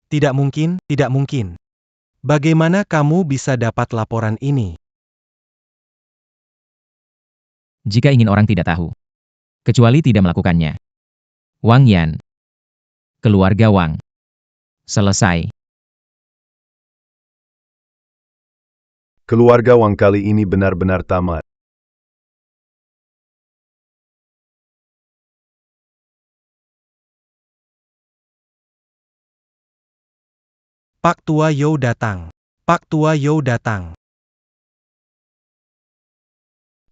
Tidak mungkin, tidak mungkin. Bagaimana kamu bisa dapat laporan ini? Jika ingin orang tidak tahu. Kecuali tidak melakukannya. Wang Yan. Keluarga Wang. Selesai. Keluarga Wang kali ini benar-benar tamat. Pak Tua You datang. Pak Tua You datang.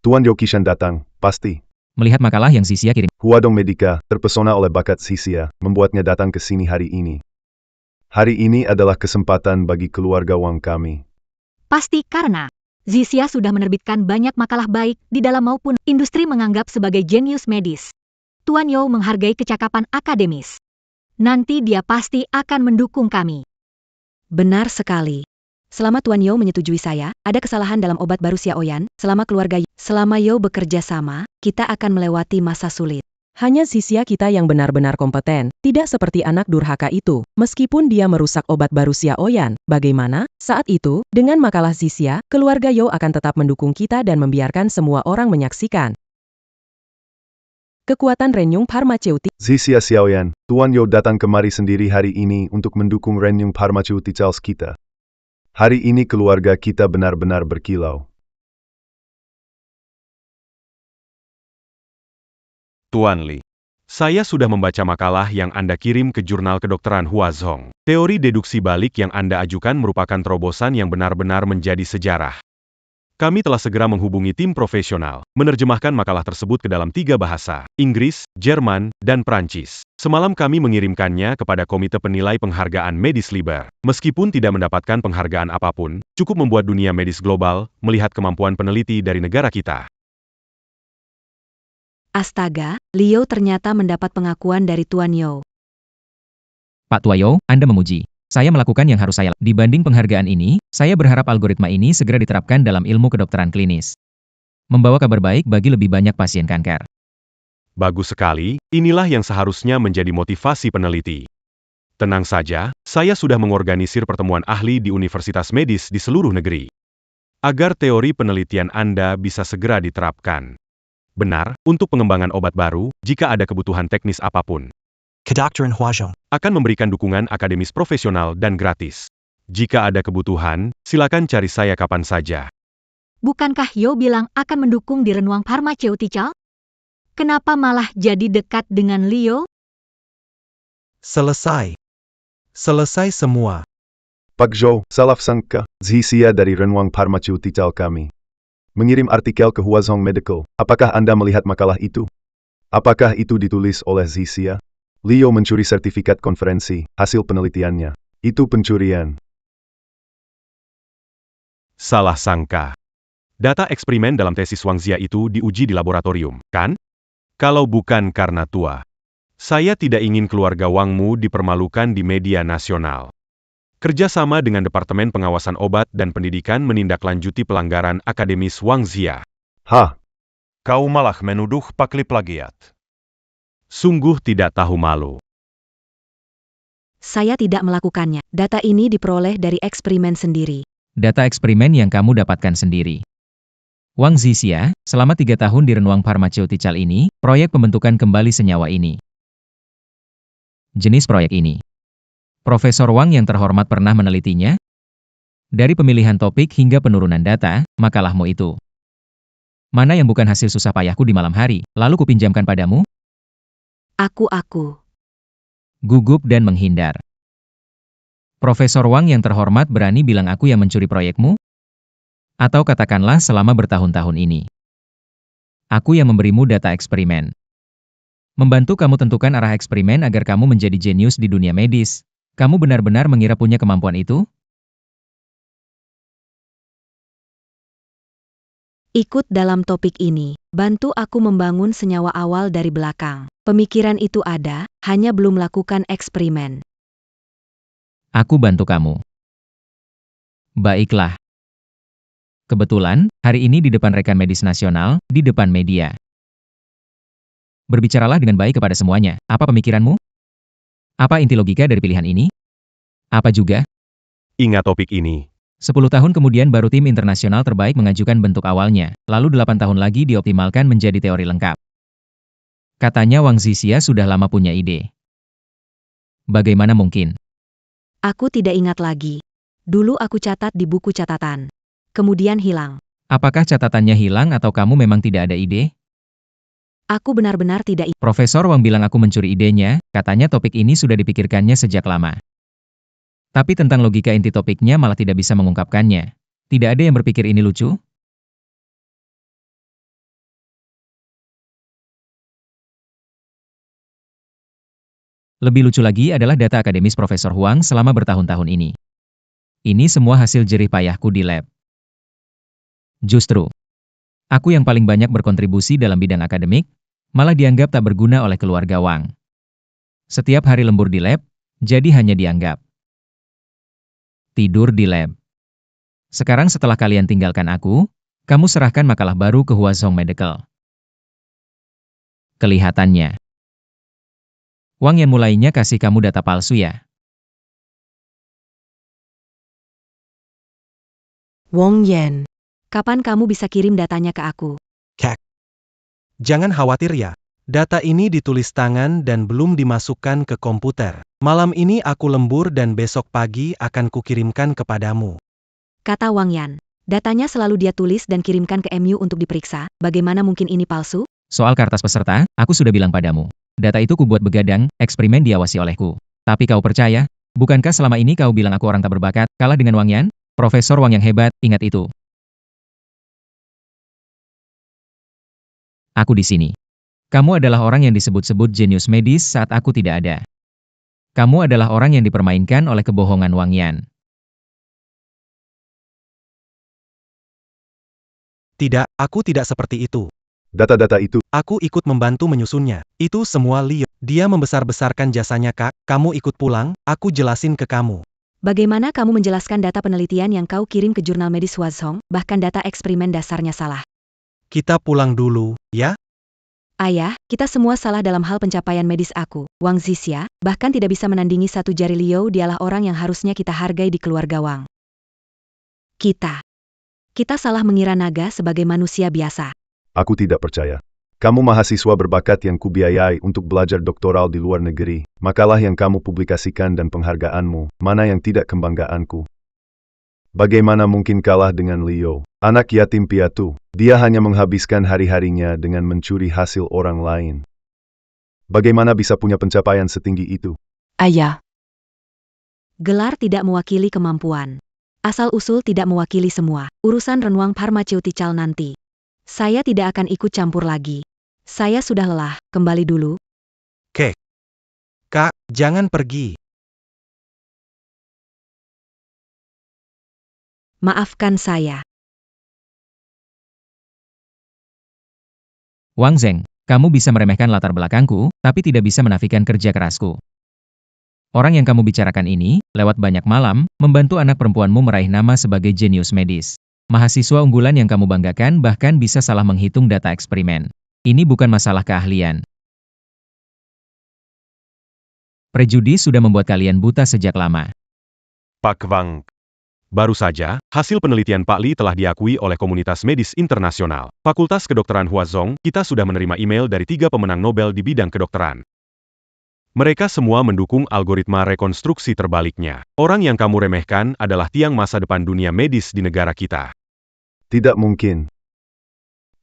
Tuan Yokishan datang, pasti. Melihat makalah yang Xixia kirim. Huadong Medica, terpesona oleh bakat Xixia, membuatnya datang ke sini hari ini. Hari ini adalah kesempatan bagi keluarga Wang kami. Pasti karena Xixia sudah menerbitkan banyak makalah baik di dalam maupun industri menganggap sebagai jenius medis. Tuan You menghargai kecakapan akademis. Nanti dia pasti akan mendukung kami. Benar sekali. Selama Tuan You menyetujui saya, ada kesalahan dalam obat baru Xiaoyan, selama You bekerja sama, kita akan melewati masa sulit. Hanya Xixia kita yang benar-benar kompeten, tidak seperti anak durhaka itu. Meskipun dia merusak obat baru Xiaoyan, bagaimana? Saat itu, dengan makalah Xixia, keluarga You akan tetap mendukung kita dan membiarkan semua orang menyaksikan. Kekuatan Renwang Pharmaceutical. Xixia Xiaoyan, Tuan You datang kemari sendiri hari ini untuk mendukung Renwang Pharmaceuticals kita. Hari ini keluarga kita benar-benar berkilau. Tuan Li, saya sudah membaca makalah yang Anda kirim ke jurnal kedokteran Huazhong. Teori deduksi balik yang Anda ajukan merupakan terobosan yang benar-benar menjadi sejarah. Kami telah segera menghubungi tim profesional, menerjemahkan makalah tersebut ke dalam 3 bahasa, Inggris, Jerman, dan Prancis. Semalam kami mengirimkannya kepada Komite Penilai Penghargaan Medis Liber. Meskipun tidak mendapatkan penghargaan apapun, cukup membuat dunia medis global melihat kemampuan peneliti dari negara kita. Astaga, Liu ternyata mendapat pengakuan dari Tuan You. Pak Tua You, Anda memuji. Saya melakukan yang harus saya. Dibanding penghargaan ini, saya berharap algoritma ini segera diterapkan dalam ilmu kedokteran klinis. Membawa kabar baik bagi lebih banyak pasien kanker. Bagus sekali, inilah yang seharusnya menjadi motivasi peneliti. Tenang saja, saya sudah mengorganisir pertemuan ahli di universitas medis di seluruh negeri. Agar teori penelitian Anda bisa segera diterapkan. Benar, untuk pengembangan obat baru, jika ada kebutuhan teknis apapun. Kedokteran Huazhong Akan memberikan dukungan akademis profesional dan gratis. Jika ada kebutuhan, silakan cari saya kapan saja. Bukankah You bilang akan mendukung di Renwang Pharmaceutical? Kenapa malah jadi dekat dengan Liu? Selesai. Selesai semua. Pak Zhou, salah sangka, Zhixia dari Renwang Pharmaceutical kami mengirim artikel ke Huazhong Medical. Apakah Anda melihat makalah itu? Apakah itu ditulis oleh Zhixia? Liu mencuri sertifikat konferensi, hasil penelitiannya. Itu pencurian. Salah sangka. Data eksperimen dalam tesis Wang Xia itu diuji di laboratorium, kan? Kalau bukan karena tua. Saya tidak ingin keluarga Wangmu dipermalukan di media nasional. Kerjasama dengan Departemen Pengawasan Obat dan Pendidikan menindaklanjuti pelanggaran akademis Wang Xia. Hah? Kau malah menuduh Pakli plagiat. Sungguh tidak tahu malu. Saya tidak melakukannya. Data ini diperoleh dari eksperimen sendiri. Data eksperimen yang kamu dapatkan sendiri. Wang Zhixia, selama 3 tahun di Renwang Pharmaceutical ini, proyek pembentukan kembali senyawa ini. Jenis proyek ini. Profesor Wang yang terhormat pernah menelitinya? Dari pemilihan topik hingga penurunan data, makalahmu itu. Mana yang bukan hasil susah payahku di malam hari, lalu kupinjamkan padamu? Aku. Gugup dan menghindar. Profesor Wang yang terhormat berani bilang aku yang mencuri proyekmu? Atau katakanlah selama bertahun-tahun ini. Aku yang memberimu data eksperimen. Membantu kamu tentukan arah eksperimen agar kamu menjadi jenius di dunia medis. Kamu benar-benar mengira punya kemampuan itu? Ikut dalam topik ini. Bantu aku membangun senyawa awal dari belakang. Pemikiran itu ada, hanya belum lakukan eksperimen. Aku bantu kamu. Baiklah. Kebetulan, hari ini di depan rekan medis nasional, di depan media. Berbicaralah dengan baik kepada semuanya. Apa pemikiranmu? Apa inti logika dari pilihan ini? Apa juga? Ingat topik ini. 10 tahun kemudian baru tim internasional terbaik mengajukan bentuk awalnya, lalu 8 tahun lagi dioptimalkan menjadi teori lengkap. Katanya Wang Zhixia sudah lama punya ide. Bagaimana mungkin? Aku tidak ingat lagi. Dulu aku catat di buku catatan. Kemudian hilang. Apakah catatannya hilang atau kamu memang tidak ada ide? Aku benar-benar tidak ingat. Profesor Wang bilang aku mencuri idenya, katanya topik ini sudah dipikirkannya sejak lama. Tapi tentang logika inti topiknya malah tidak bisa mengungkapkannya. Tidak ada yang berpikir ini lucu? Lebih lucu lagi adalah data akademis Profesor Huang selama bertahun-tahun ini. Ini semua hasil jerih payahku di lab. Justru, aku yang paling banyak berkontribusi dalam bidang akademik, malah dianggap tak berguna oleh keluarga Wang. Setiap hari lembur di lab, jadi hanya dianggap tidur di lab. Sekarang setelah kalian tinggalkan aku, kamu serahkan makalah baru ke Huazhong Medical. Kelihatannya, Wang yang mulainya kasih kamu data palsu ya? Wong Yan. Kapan kamu bisa kirim datanya ke aku? Jangan khawatir ya. Data ini ditulis tangan dan belum dimasukkan ke komputer. Malam ini aku lembur dan besok pagi akan kukirimkan kepadamu. Kata Wang Yan. Datanya selalu dia tulis dan kirimkan ke MU untuk diperiksa. Bagaimana mungkin ini palsu? Soal kertas peserta, aku sudah bilang padamu. Data itu kubuat begadang, eksperimen diawasi olehku. Tapi kau percaya? Bukankah selama ini kau bilang aku orang tak berbakat, kalah dengan Wang Yan? Profesor Wang yang hebat, ingat itu. Aku di sini. Kamu adalah orang yang disebut-sebut jenius medis saat aku tidak ada. Kamu adalah orang yang dipermainkan oleh kebohongan Wang Yan. Tidak, aku tidak seperti itu. Data-data itu, Aku ikut membantu menyusunnya. Itu semua Liu. Dia membesar-besarkan jasanya Kak. Kamu ikut pulang, aku jelasin ke kamu. Bagaimana kamu menjelaskan data penelitian yang kau kirim ke jurnal medis Huazhong, bahkan data eksperimen dasarnya salah? Kita pulang dulu, ya? Ayah, kita semua salah dalam hal pencapaian medis aku. Wang Zhixia, bahkan tidak bisa menandingi satu jari Liu, dialah orang yang harusnya kita hargai di keluarga Wang. Kita salah mengira naga sebagai manusia biasa. aku tidak percaya. Kamu mahasiswa berbakat yang kubiayai untuk belajar doktoral di luar negeri. Makalah yang kamu publikasikan dan penghargaanmu, mana yang tidak kebanggaanku. Bagaimana mungkin kalah dengan Liu, anak yatim piatu? Dia hanya menghabiskan hari-harinya dengan mencuri hasil orang lain. Bagaimana bisa punya pencapaian setinggi itu? Ayah, Gelar tidak mewakili kemampuan. Asal-usul tidak mewakili semua. Urusan Renwang Pharmaceutical nanti. Saya tidak akan ikut campur lagi. Saya sudah lelah, kembali dulu. Kak, jangan pergi. Maafkan saya. Wang Zeng, kamu bisa meremehkan latar belakangku, tapi tidak bisa menafikan kerja kerasku. Orang yang kamu bicarakan ini, lewat banyak malam, membantu anak perempuanmu meraih nama sebagai jenius medis. Mahasiswa unggulan yang kamu banggakan bahkan bisa salah menghitung data eksperimen. Ini bukan masalah keahlian. Prejudi sudah membuat kalian buta sejak lama. Pak Wang. Baru saja, hasil penelitian Pak Li telah diakui oleh komunitas medis internasional. Fakultas Kedokteran Huazhong, kita sudah menerima email dari 3 pemenang Nobel di bidang kedokteran. Mereka semua mendukung algoritma rekonstruksi terbaliknya. Orang yang kamu remehkan adalah tiang masa depan dunia medis di negara kita. Tidak mungkin.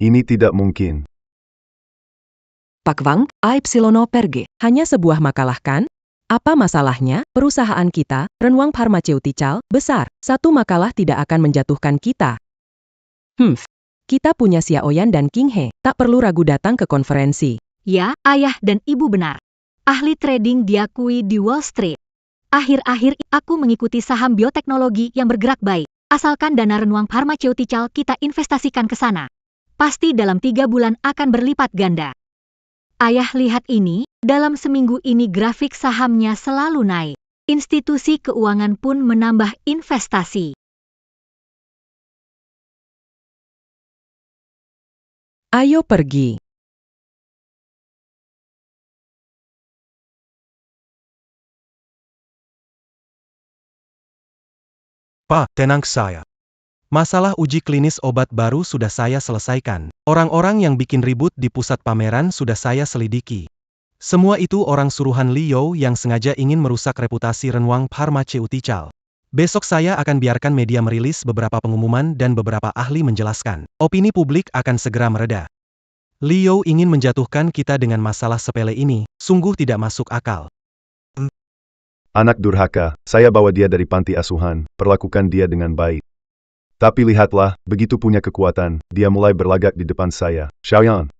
Ini tidak mungkin. Pak Wang, Aipsilono Perge. Hanya sebuah makalah kan? Apa masalahnya? Perusahaan kita, Renwang Pharmaceutical, besar. Satu makalah tidak akan menjatuhkan kita. Kita punya Xiaoyan dan King He. Tak perlu ragu datang ke konferensi. Ya, ayah dan ibu benar. Ahli trading diakui di Wall Street. Akhir-akhir aku mengikuti saham bioteknologi yang bergerak baik. Asalkan dana Renwang Pharmaceutical kita investasikan ke sana. Pasti dalam 3 bulan akan berlipat ganda. Ayah lihat ini, dalam seminggu ini grafik sahamnya selalu naik. Institusi keuangan pun menambah investasi. Ayo pergi. Pak, tenang saya. Masalah uji klinis obat baru sudah saya selesaikan. Orang-orang yang bikin ribut di pusat pameran sudah saya selidiki. Semua itu orang suruhan Liu yang sengaja ingin merusak reputasi Renwang Pharmaceutical. Besok saya akan biarkan media merilis beberapa pengumuman dan beberapa ahli menjelaskan. Opini publik akan segera mereda. Liu ingin menjatuhkan kita dengan masalah sepele ini, sungguh tidak masuk akal. Anak durhaka, saya bawa dia dari panti asuhan, perlakukan dia dengan baik. Tapi lihatlah, begitu punya kekuatan, dia mulai berlagak di depan saya. Xiaoyan.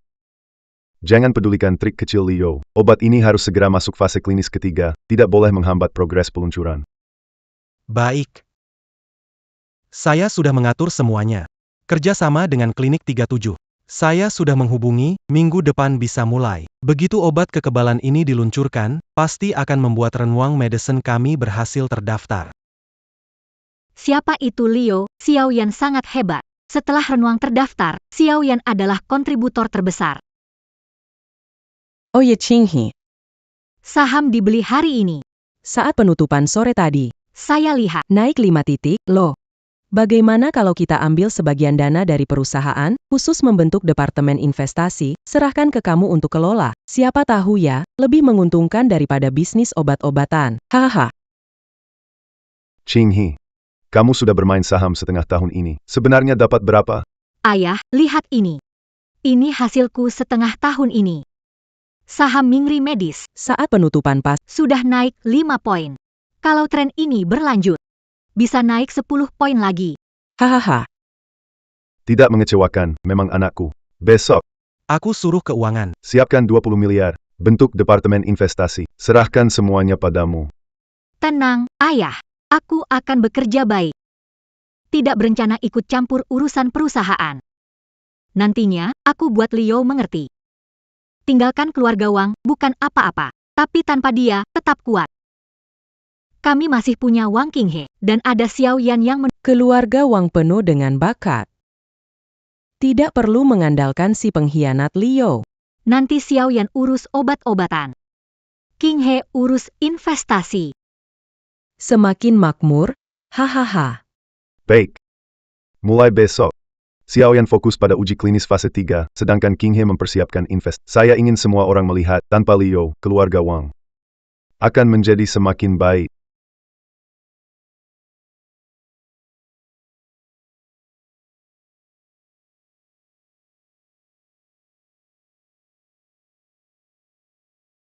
Jangan pedulikan trik kecil Liu. Obat ini harus segera masuk fase klinis ketiga, tidak boleh menghambat progres peluncuran. Baik. Saya sudah mengatur semuanya. Kerjasama dengan Klinik 37. Saya sudah menghubungi, minggu depan bisa mulai. Begitu obat kekebalan ini diluncurkan, pasti akan membuat Renwang Medicine kami berhasil terdaftar. Siapa itu Liu? Xiaoyan sangat hebat. Setelah Renwang terdaftar, Xiaoyan adalah kontributor terbesar. Oh ye Qinghe. Saham dibeli hari ini. Saat penutupan sore tadi, Saya lihat. naik 5 titik, loh. Bagaimana kalau kita ambil sebagian dana dari perusahaan, khusus membentuk departemen investasi, serahkan ke kamu untuk kelola. Siapa tahu ya, lebih menguntungkan daripada bisnis obat-obatan. Hahaha. Qinghe. Kamu sudah bermain saham setengah tahun ini. Sebenarnya dapat berapa? Ayah, lihat ini. Ini hasilku setengah tahun ini. Saham Mingri Medis Saat penutupan pas, sudah naik 5 poin. Kalau tren ini berlanjut, bisa naik 10 poin lagi. hahaha. Tidak mengecewakan, memang anakku. Besok, Aku suruh keuangan. siapkan 20 miliar. Bentuk departemen investasi. Serahkan semuanya padamu. Tenang, ayah. Aku akan bekerja baik. Tidak berencana ikut campur urusan perusahaan. Nantinya, aku buat Liu mengerti. Tinggalkan keluarga Wang bukan apa-apa, tapi tanpa dia, tetap kuat. Kami masih punya Wang Qinghe, dan ada Xiaoyan yang Keluarga Wang penuh dengan bakat. Tidak perlu mengandalkan si pengkhianat Liu. nanti Xiaoyan urus obat-obatan. Qinghe urus investasi. Semakin makmur, hahaha. Baik. Mulai besok. Xiaoyan fokus pada uji klinis fase 3, sedangkan Qinghe mempersiapkan invest. Saya ingin semua orang melihat, tanpa Liu, keluarga Wang akan menjadi semakin baik.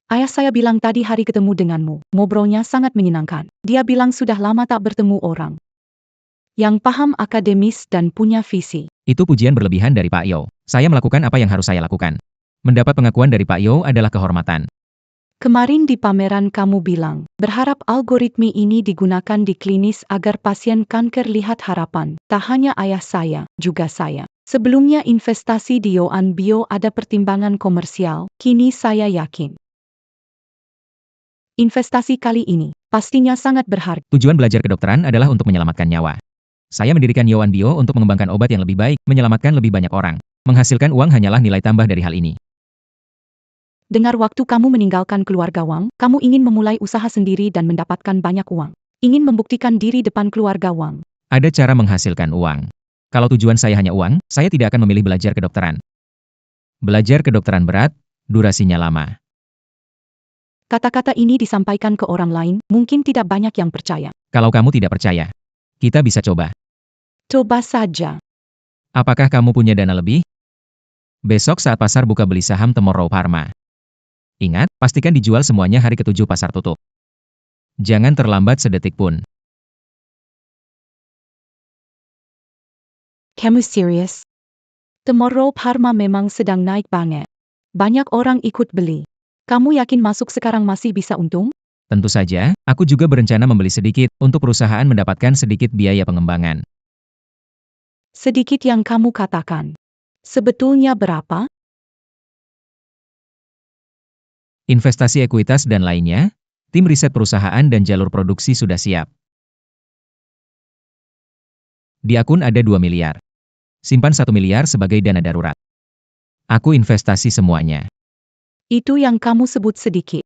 Ayah saya bilang tadi hari ketemu denganmu. Ngobrolnya sangat menyenangkan. Dia bilang sudah lama tak bertemu orang yang paham akademis dan punya visi. Itu pujian berlebihan dari Pak Yo. Saya melakukan apa yang harus saya lakukan. Mendapat pengakuan dari Pak Yo adalah kehormatan. Kemarin di pameran kamu bilang, berharap algoritmi ini digunakan di klinis agar pasien kanker lihat harapan. Tak hanya ayah saya, juga saya. Sebelumnya investasi di Yoan Bio ada pertimbangan komersial, kini saya yakin. Investasi kali ini, pastinya sangat berharga. Tujuan belajar kedokteran adalah untuk menyelamatkan nyawa. Saya mendirikan Yoan Bio untuk mengembangkan obat yang lebih baik, menyelamatkan lebih banyak orang. Menghasilkan uang hanyalah nilai tambah dari hal ini. Dengar waktu kamu meninggalkan keluarga Wang, kamu ingin memulai usaha sendiri dan mendapatkan banyak uang. Ingin membuktikan diri depan keluarga Wang. Ada cara menghasilkan uang. Kalau tujuan saya hanya uang, saya tidak akan memilih belajar kedokteran. Belajar kedokteran berat, durasinya lama. Kata-kata ini disampaikan ke orang lain, mungkin tidak banyak yang percaya. Kalau kamu tidak percaya, kita bisa coba. Coba saja. Apakah kamu punya dana lebih? Besok saat pasar buka beli saham Tomorrow Pharma. Ingat, pastikan dijual semuanya hari ke-7 pasar tutup. Jangan terlambat sedetik pun. Kamu serius? Tomorrow Pharma memang sedang naik banget. Banyak orang ikut beli. Kamu yakin masuk sekarang masih bisa untung? Tentu saja, aku juga berencana membeli sedikit, untuk perusahaan mendapatkan sedikit biaya pengembangan. Sedikit yang kamu katakan. Sebetulnya berapa? Investasi ekuitas dan lainnya, tim riset perusahaan dan jalur produksi sudah siap. Di akun ada 2 miliar. Simpan 1 miliar sebagai dana darurat. Aku investasi semuanya. Itu yang kamu sebut sedikit.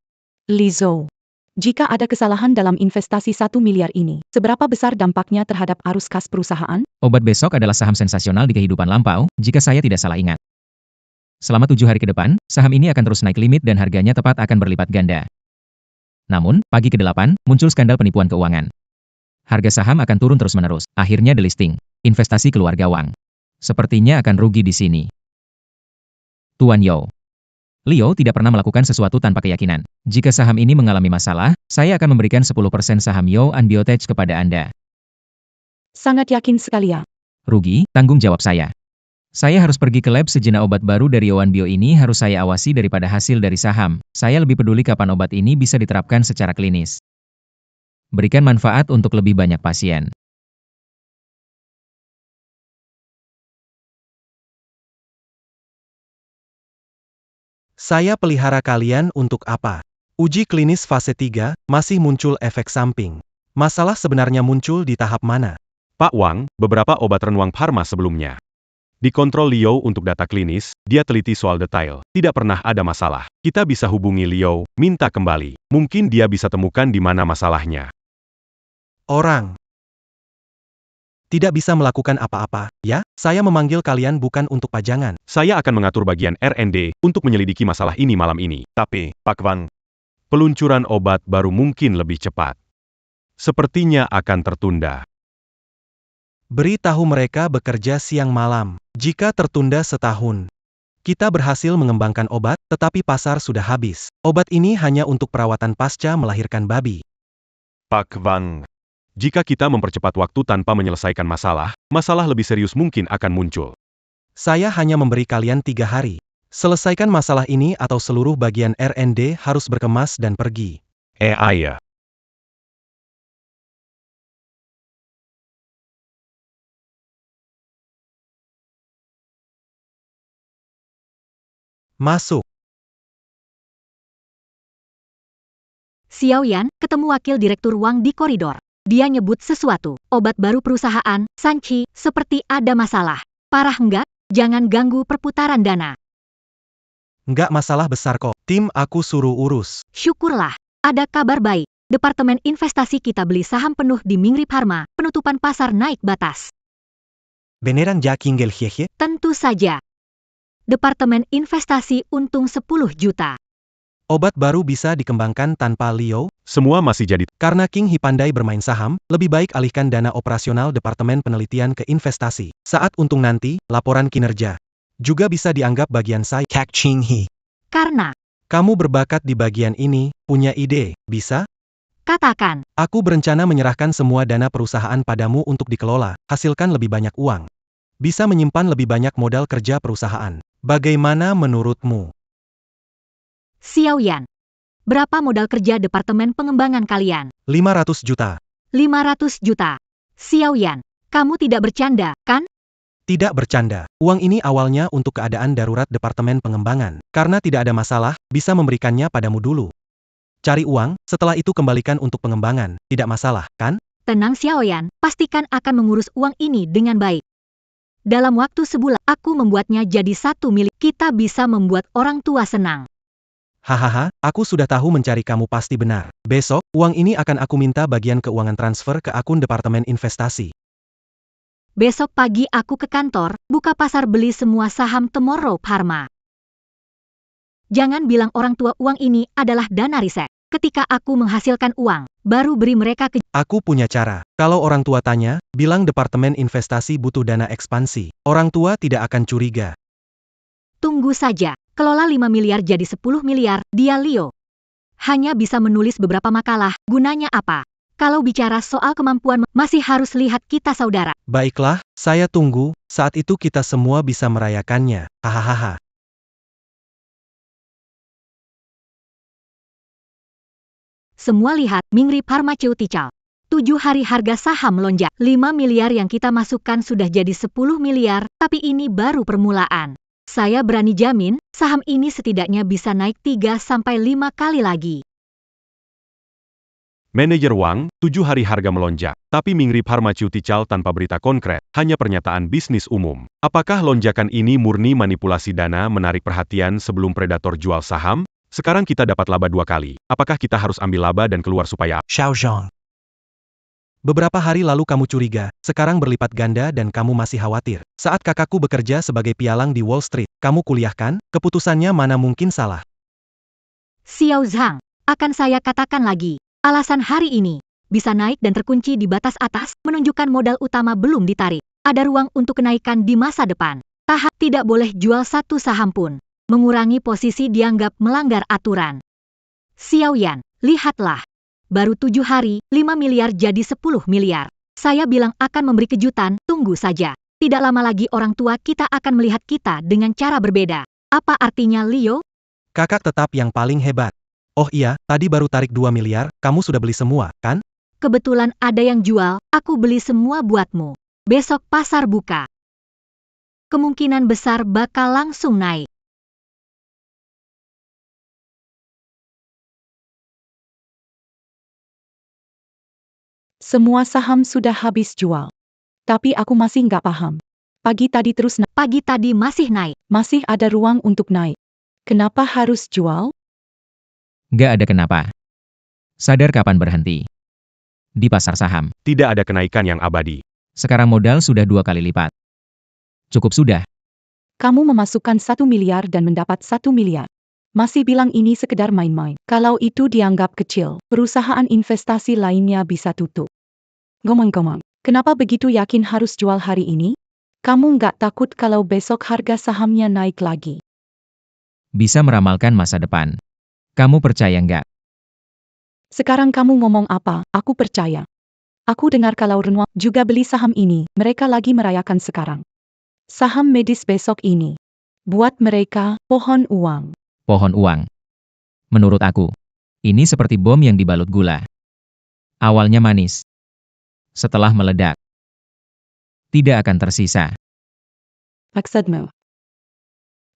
Lizzo. Jika ada kesalahan dalam investasi 1 miliar ini, seberapa besar dampaknya terhadap arus kas perusahaan? Obat besok adalah saham sensasional di kehidupan lampau, jika saya tidak salah ingat. Selama 7 hari ke depan, saham ini akan terus naik limit dan harganya tepat akan berlipat ganda. Namun, pagi ke-8, muncul skandal penipuan keuangan. Harga saham akan turun terus-menerus, akhirnya delisting. Investasi keluarga Wang. Sepertinya akan rugi di sini. Tuan Yo. Leo tidak pernah melakukan sesuatu tanpa keyakinan. Jika saham ini mengalami masalah, saya akan memberikan 10% saham Yoan Biotech kepada Anda. Sangat yakin sekali ya. Rugi, tanggung jawab saya. Saya harus pergi ke lab sejenak. Obat baru dari Yoan Bio ini harus saya awasi daripada hasil dari saham. Saya lebih peduli kapan obat ini bisa diterapkan secara klinis. Berikan manfaat untuk lebih banyak pasien. Saya pelihara kalian untuk apa? Uji klinis fase 3, masih muncul efek samping. Masalah sebenarnya muncul di tahap mana? Pak Wang, beberapa obat Renwang Pharma sebelumnya dikontrol Liu untuk data klinis, dia teliti soal detail, tidak pernah ada masalah. Kita bisa hubungi Liu, minta kembali. Mungkin dia bisa temukan di mana masalahnya. Orang tidak bisa melakukan apa-apa, ya? Saya memanggil kalian bukan untuk pajangan. Saya akan mengatur bagian R&D untuk menyelidiki masalah ini malam ini. Tapi, Pak Wang, peluncuran obat baru mungkin lebih cepat. Sepertinya akan tertunda. Beritahu mereka bekerja siang malam. Jika tertunda setahun, kita berhasil mengembangkan obat, tetapi pasar sudah habis. Obat ini hanya untuk perawatan pasca melahirkan babi. Pak Wang, jika kita mempercepat waktu tanpa menyelesaikan masalah, masalah lebih serius mungkin akan muncul. Saya hanya memberi kalian 3 hari. Selesaikan masalah ini atau seluruh bagian R&D harus berkemas dan pergi. Iya. Masuk. Xiao Yan ketemu wakil direktur Wang di koridor. Dia nyebut sesuatu, obat baru perusahaan, Sanchi, seperti ada masalah. Parah enggak? Jangan ganggu perputaran dana. Nggak masalah besar kok. Tim aku suruh urus. Syukurlah, ada kabar baik. Departemen investasi kita beli saham penuh di Mingrip Pharma, penutupan pasar naik batas. Beneran Jakingel hehe? Tentu saja. Departemen investasi untung 10 juta. Obat baru bisa dikembangkan tanpa Liu? Semua masih jadi. Karena King He pandai bermain saham, lebih baik alihkan dana operasional Departemen Penelitian ke investasi. Saat untung nanti, laporan kinerja juga bisa dianggap bagian saya. Kak Ching He. Karena Kamu berbakat di bagian ini, punya ide, bisa? Katakan, Aku berencana menyerahkan semua dana perusahaan padamu untuk dikelola, hasilkan lebih banyak uang. Bisa menyimpan lebih banyak modal kerja perusahaan. Bagaimana menurutmu? Xiao Yan. Berapa modal kerja Departemen Pengembangan kalian? 500 juta. 500 juta. Xiao Yan, kamu tidak bercanda, kan? Tidak bercanda. Uang ini awalnya untuk keadaan darurat Departemen Pengembangan. Karena tidak ada masalah, bisa memberikannya padamu dulu. Cari uang, setelah itu kembalikan untuk pengembangan. Tidak masalah, kan? Tenang Xiao Yan, pastikan akan mengurus uang ini dengan baik. Dalam waktu sebulan, aku membuatnya jadi 1 miliar. Kita bisa membuat orang tua senang. Hahaha, aku sudah tahu mencari kamu pasti benar. Besok, uang ini akan aku minta bagian keuangan transfer ke akun Departemen Investasi. Besok pagi aku ke kantor, buka pasar beli semua saham Tomorrow Pharma. Jangan bilang orang tua uang ini adalah dana riset. Ketika aku menghasilkan uang, baru beri mereka ke... Aku punya cara. Kalau orang tua tanya, bilang Departemen Investasi butuh dana ekspansi. Orang tua tidak akan curiga. Tunggu saja, kelola 5 miliar jadi 10 miliar, dia Leo. Hanya bisa menulis beberapa makalah, gunanya apa? Kalau bicara soal kemampuan, masih harus lihat kita saudara. Baiklah, saya tunggu, saat itu kita semua bisa merayakannya. Hahaha. Semua lihat, Mingri Pharmaceutical. 7 hari harga saham melonjak. 5 miliar yang kita masukkan sudah jadi 10 miliar, tapi ini baru permulaan. Saya berani jamin, saham ini setidaknya bisa naik 3-5 kali lagi. Manajer Wang, 7 hari harga melonjak. Tapi Mingri Pharmaceutical tanpa berita konkret, hanya pernyataan bisnis umum. Apakah lonjakan ini murni manipulasi dana menarik perhatian sebelum predator jual saham? Sekarang kita dapat laba 2 kali. Apakah kita harus ambil laba dan keluar supaya... Xiao Zhang. Beberapa hari lalu kamu curiga, sekarang berlipat ganda dan kamu masih khawatir. Saat kakakku bekerja sebagai pialang di Wall Street, kamu kuliah kan? Keputusannya mana mungkin salah. Xiao Zhang, akan saya katakan lagi. Alasan hari ini, bisa naik dan terkunci di batas atas, menunjukkan modal utama belum ditarik. Ada ruang untuk kenaikan di masa depan. Tahap tidak boleh jual satu saham pun. Mengurangi posisi dianggap melanggar aturan. Xiao Yan, lihatlah. Baru 7 hari, 5 miliar jadi 10 miliar. Saya bilang akan memberi kejutan, tunggu saja. Tidak lama lagi orang tua kita akan melihat kita dengan cara berbeda. Apa artinya Leo? Kakak tetap yang paling hebat. Oh iya, tadi baru tarik 2 miliar, kamu sudah beli semua, kan? Kebetulan ada yang jual, aku beli semua buatmu. Besok pasar buka. Kemungkinan besar bakal langsung naik. Semua saham sudah habis jual. Tapi aku masih nggak paham. Pagi tadi terus naik. Pagi tadi masih naik. Masih ada ruang untuk naik. Kenapa harus jual? Nggak ada kenapa. Sadar kapan berhenti. Di pasar saham, Tidak ada kenaikan yang abadi. sekarang modal sudah 2 kali lipat. Cukup sudah. Kamu memasukkan 1 miliar dan mendapat 1 miliar. Masih bilang ini sekedar main-main. Kalau itu dianggap kecil, perusahaan investasi lainnya bisa tutup. Ngomong-ngomong, kenapa begitu yakin harus jual hari ini? Kamu nggak takut kalau besok harga sahamnya naik lagi? Bisa meramalkan masa depan. Kamu percaya nggak? Sekarang kamu ngomong apa? Aku percaya. Aku dengar kalau Renwang juga beli saham ini, mereka lagi merayakan sekarang. Saham medis besok ini. Buat mereka, pohon uang. Pohon uang. Menurut aku, ini seperti bom yang dibalut gula. Awalnya manis. Setelah meledak, tidak akan tersisa. Maksudmu?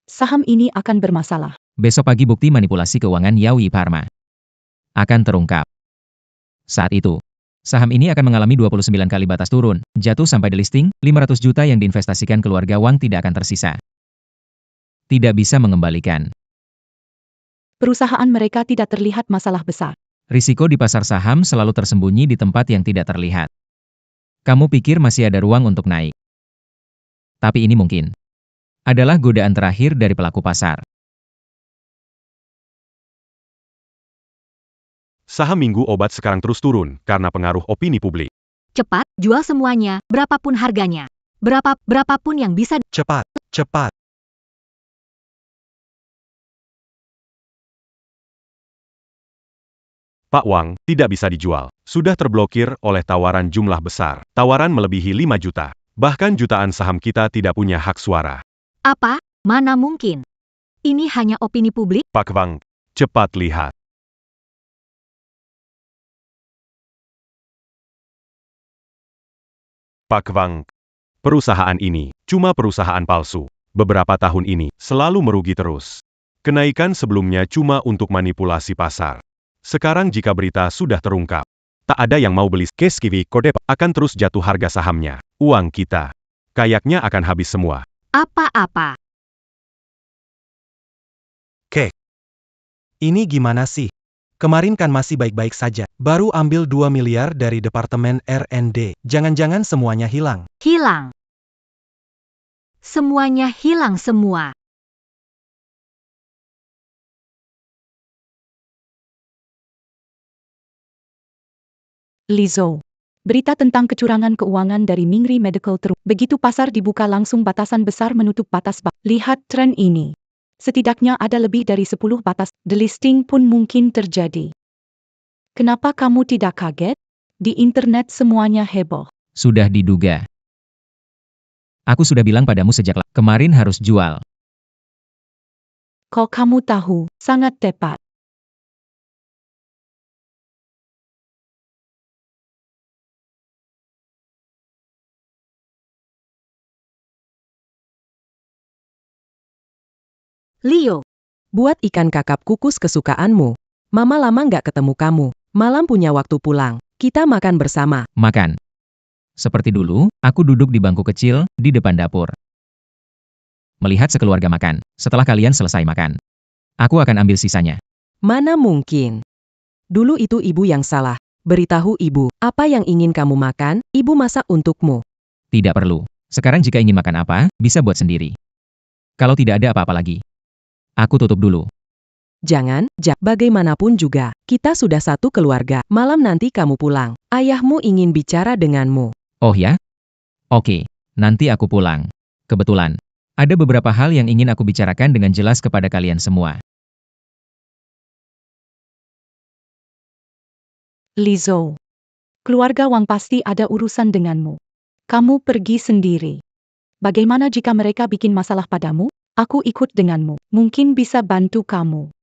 Saham ini akan bermasalah. Besok pagi bukti manipulasi keuangan Yaoi Pharma akan terungkap. Saat itu, saham ini akan mengalami 29 kali batas turun, jatuh sampai delisting, 500 juta yang diinvestasikan keluarga Wang tidak akan tersisa. Tidak bisa mengembalikan. Perusahaan mereka tidak terlihat masalah besar. Risiko di pasar saham selalu tersembunyi di tempat yang tidak terlihat. Kamu pikir masih ada ruang untuk naik. Tapi ini mungkin adalah godaan terakhir dari pelaku pasar. Saham Minggu Obat sekarang terus turun karena pengaruh opini publik. Cepat, jual semuanya, berapapun harganya. Berapapun yang bisa. Cepat, cepat. Pak Wang, tidak bisa dijual. Sudah terblokir oleh tawaran jumlah besar. Tawaran melebihi 5 juta. Bahkan jutaan saham kita tidak punya hak suara. Apa? Mana mungkin? Ini hanya opini publik? Pak Wang, cepat lihat. Pak Wang, perusahaan ini cuma perusahaan palsu. Beberapa tahun ini selalu merugi terus. Kenaikan sebelumnya cuma untuk manipulasi pasar. Sekarang jika berita sudah terungkap, tak ada yang mau beli. KSKV Corp akan terus jatuh harga sahamnya. Uang kita kayaknya akan habis semua. Apa-apa? Ini gimana sih? Kemarin kan masih baik-baik saja. Baru ambil 2 miliar dari Departemen R&D. Jangan-jangan semuanya hilang. Hilang. Semuanya hilang semua. Lizzo. Berita tentang kecurangan keuangan dari Mingri Medical terus. Begitu pasar dibuka langsung batasan besar menutup batas. Lihat tren ini. Setidaknya ada lebih dari 10 batas. Delisting pun mungkin terjadi. Kenapa kamu tidak kaget? Di internet semuanya heboh. Sudah diduga. Aku sudah bilang padamu sejak kemarin harus jual. Kok kamu tahu? Sangat tepat. Leo, Buat ikan kakap kukus kesukaanmu. Mama lama nggak ketemu kamu. Malam punya waktu pulang. Kita makan bersama. Makan. Seperti dulu, aku duduk di bangku kecil, di depan dapur. Melihat sekeluarga makan. Setelah kalian selesai makan, aku akan ambil sisanya. Mana mungkin? Dulu itu ibu yang salah. Beritahu ibu, apa yang ingin kamu makan, ibu masak untukmu. Tidak perlu. Sekarang jika ingin makan apa, bisa buat sendiri. Kalau tidak ada apa-apa lagi, aku tutup dulu. Jangan, bagaimanapun juga, kita sudah satu keluarga. Malam nanti kamu pulang. Ayahmu ingin bicara denganmu. Oh ya? Oke, nanti aku pulang. Kebetulan, ada beberapa hal yang ingin aku bicarakan dengan jelas kepada kalian semua. Lizzo. Keluarga Wang pasti ada urusan denganmu. Kamu pergi sendiri. Bagaimana jika mereka bikin masalah padamu? Aku ikut denganmu. Mungkin bisa bantu kamu.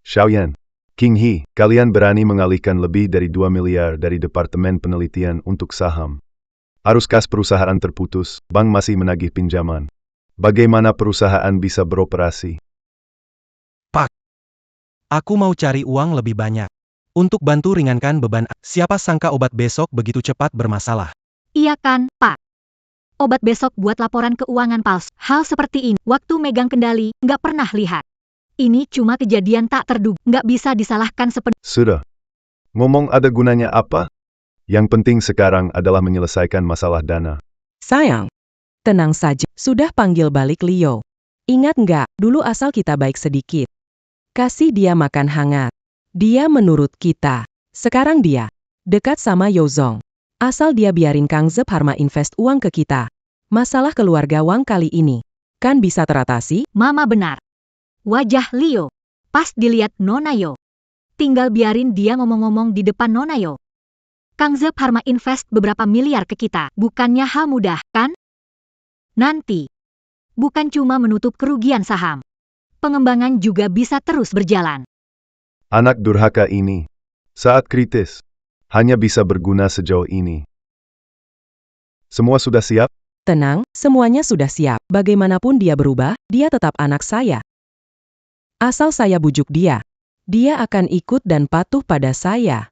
Xiaoyan, King He, kalian berani mengalihkan lebih dari 2 miliar dari Departemen Penelitian untuk saham. Arus kas perusahaan terputus, bank masih menagih pinjaman. Bagaimana perusahaan bisa beroperasi? Pak, aku mau cari uang lebih banyak. Untuk bantu ringankan beban. Siapa sangka obat besok begitu cepat bermasalah. iya kan, Pak? Obat besok buat laporan keuangan palsu. Hal seperti ini, waktu megang kendali, nggak pernah lihat. Ini cuma kejadian tak terduga, nggak bisa disalahkan sepenuhnya. Sudah. Ngomong ada gunanya apa? Yang penting sekarang adalah menyelesaikan masalah dana. Sayang, tenang saja. Sudah panggil balik Leo. Ingat nggak, dulu asal kita baik sedikit. Kasih dia makan hangat. Dia menurut kita. Sekarang dia dekat sama Yozong. Asal dia biarin Kang Ze Pharma invest uang ke kita. Masalah keluarga Wang kali ini kan bisa teratasi. Mama benar. Wajah Leo. Pas dilihat Nona Yo. Tinggal biarin dia ngomong-ngomong di depan Nona Yo. Kang Ze Pharma invest beberapa miliar ke kita. Bukannya hal mudah, kan? Nanti. Bukan cuma menutup kerugian saham. Pengembangan juga bisa terus berjalan. Anak durhaka ini, saat kritis, hanya bisa berguna sejauh ini. Semua sudah siap? Tenang, semuanya sudah siap. Bagaimanapun dia berubah, dia tetap anak saya. Asal saya bujuk dia, dia akan ikut dan patuh pada saya.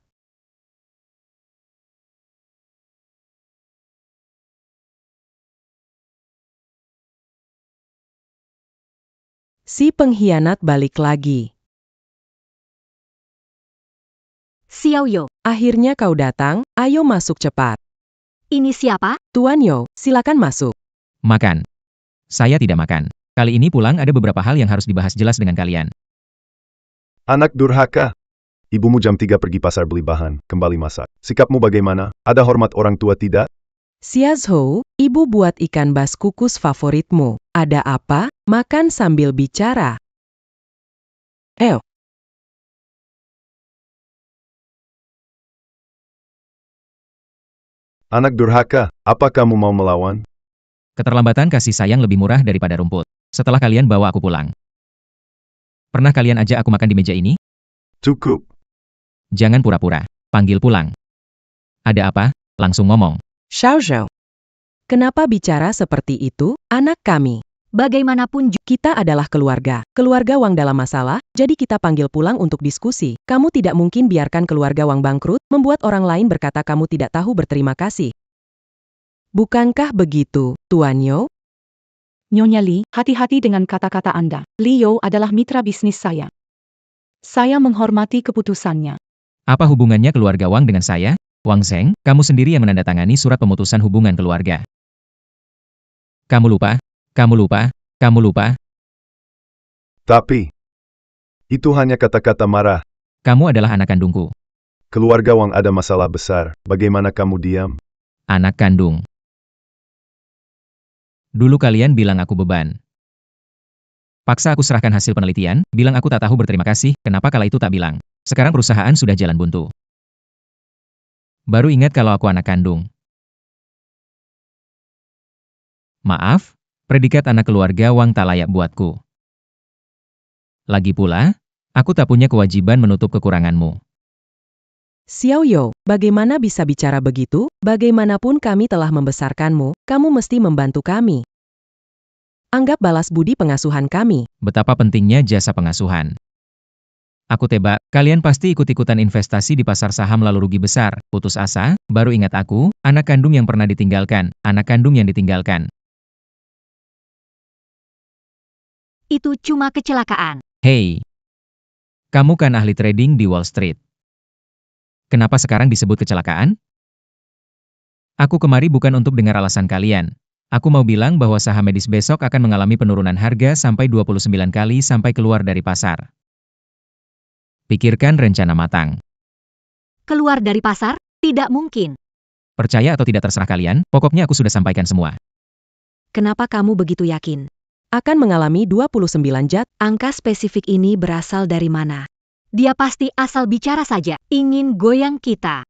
Si pengkhianat balik lagi. Xiao Yo, Akhirnya kau datang, ayo masuk cepat. ini siapa? Tuan Yo, silakan masuk. Makan. Saya tidak makan. Kali ini pulang ada beberapa hal yang harus dibahas jelas dengan kalian. Anak durhaka. Ibumu jam 3 pergi pasar beli bahan, kembali masak. Sikapmu bagaimana? Ada hormat orang tua tidak? Xiazhou, ibu buat ikan bas kukus favoritmu. Ada apa? Makan sambil bicara. Anak durhaka, apa kamu mau melawan? Keterlambatan kasih sayang lebih murah daripada rumput. Setelah kalian bawa aku pulang. Pernah kalian ajak aku makan di meja ini? Cukup. Jangan pura-pura. Panggil pulang. Ada apa? Langsung ngomong. Xiao Zhao. Kenapa bicara seperti itu, anak kami? Bagaimanapun Kita adalah keluarga. Keluarga Wang dalam masalah, jadi kita panggil pulang untuk diskusi. Kamu tidak mungkin biarkan keluarga Wang bangkrut, membuat orang lain berkata kamu tidak tahu berterima kasih. Bukankah begitu, Tuan Yo? Nyonya Li, hati-hati dengan kata-kata Anda. Liu adalah mitra bisnis saya. Saya menghormati keputusannya. Apa hubungannya keluarga Wang dengan saya? Wang Zheng, kamu sendiri yang menandatangani surat pemutusan hubungan keluarga. Kamu lupa? Kamu lupa? Kamu lupa? Tapi, itu hanya kata-kata marah. Kamu adalah anak kandungku. Keluarga Wang ada masalah besar, bagaimana kamu diam? Anak kandung. Dulu kalian bilang aku beban. Paksa aku serahkan hasil penelitian, bilang aku tak tahu berterima kasih, kenapa kala itu tak bilang? Sekarang perusahaan sudah jalan buntu. Baru ingat kalau aku anak kandung. Maaf, predikat anak keluarga Wang tak layak buatku. Lagi pula, aku tak punya kewajiban menutup kekuranganmu. Xiao Yo, bagaimana bisa bicara begitu? Bagaimanapun kami telah membesarkanmu, kamu mesti membantu kami. Anggap balas budi pengasuhan kami. Betapa pentingnya jasa pengasuhan. Aku tebak, kalian pasti ikut-ikutan investasi di pasar saham lalu rugi besar, putus asa, baru ingat aku, anak kandung yang pernah ditinggalkan, anak kandung yang ditinggalkan. itu cuma kecelakaan. Hei, kamu kan ahli trading di Wall Street. Kenapa sekarang disebut kecelakaan? Aku kemari bukan untuk dengar alasan kalian. Aku mau bilang bahwa saham medis besok akan mengalami penurunan harga sampai 29 kali sampai keluar dari pasar. Pikirkan rencana matang. Keluar dari pasar? Tidak mungkin. Percaya atau tidak terserah kalian, pokoknya aku sudah sampaikan semua. Kenapa kamu begitu yakin? Akan mengalami 29 jat. Angka spesifik ini berasal dari mana? Dia pasti asal bicara saja, ingin goyang kita.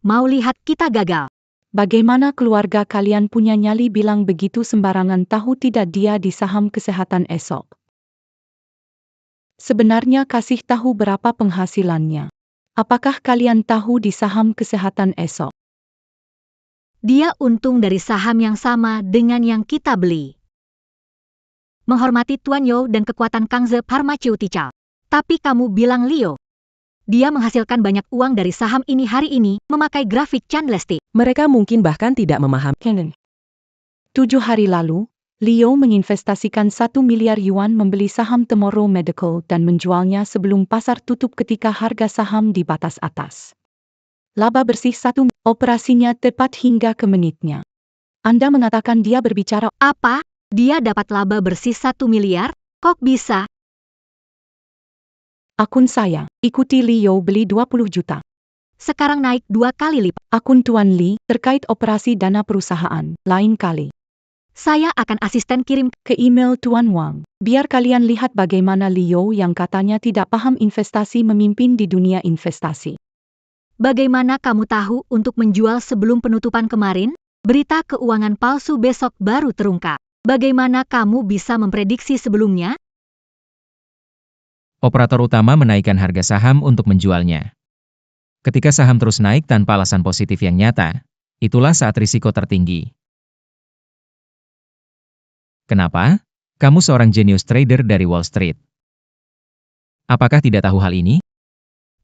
Mau lihat kita gagal. Bagaimana keluarga kalian punya nyali bilang begitu sembarangan tahu tidak dia di saham kesehatan esok? Sebenarnya kasih tahu berapa penghasilannya. Apakah kalian tahu di saham kesehatan esok? Dia untung dari saham yang sama dengan yang kita beli. Menghormati Tuan Yo dan kekuatan Kangze Pharmaceutical. Tapi kamu bilang Leo. Dia menghasilkan banyak uang dari saham ini hari ini, memakai grafik candlestick. Mereka mungkin bahkan tidak memahami. 7 hari lalu, Leo menginvestasikan 1 miliar yuan membeli saham Tomorrow Medical dan menjualnya sebelum pasar tutup ketika harga saham di batas atas. Laba bersih 1, operasinya tepat hingga ke menitnya. Anda mengatakan dia berbicara, Apa? Dia dapat laba bersih 1 miliar? Kok bisa? akun saya, ikuti Leo beli 20 juta. Sekarang naik 2 kali lipat. Akun Tuan Li, terkait operasi dana perusahaan, lain kali. Saya akan asisten kirim Ke email Tuan Wang. Biar kalian lihat bagaimana Leo yang katanya tidak paham investasi memimpin di dunia investasi. Bagaimana kamu tahu untuk menjual sebelum penutupan kemarin? Berita keuangan palsu besok baru terungkap. Bagaimana kamu bisa memprediksi sebelumnya? Operator utama menaikkan harga saham untuk menjualnya. Ketika saham terus naik tanpa alasan positif yang nyata, itulah saat risiko tertinggi. Kenapa? Kamu seorang jenius trader dari Wall Street. Apakah tidak tahu hal ini?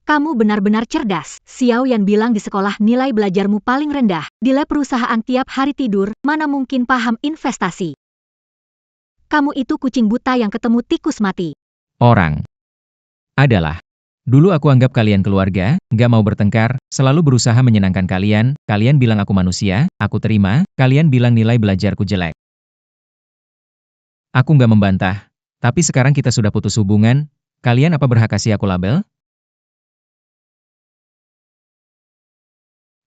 Kamu benar-benar cerdas. Xiao Yan bilang di sekolah nilai belajarmu paling rendah. Di lab perusahaan tiap hari tidur, mana mungkin paham investasi. Kamu itu kucing buta yang ketemu tikus mati. Orang. Adalah. Dulu aku anggap kalian keluarga, gak mau bertengkar, selalu berusaha menyenangkan kalian, kalian bilang aku manusia, aku terima, kalian bilang nilai belajarku jelek. Aku gak membantah. Tapi sekarang kita sudah putus hubungan, kalian apa berhak kasih aku label?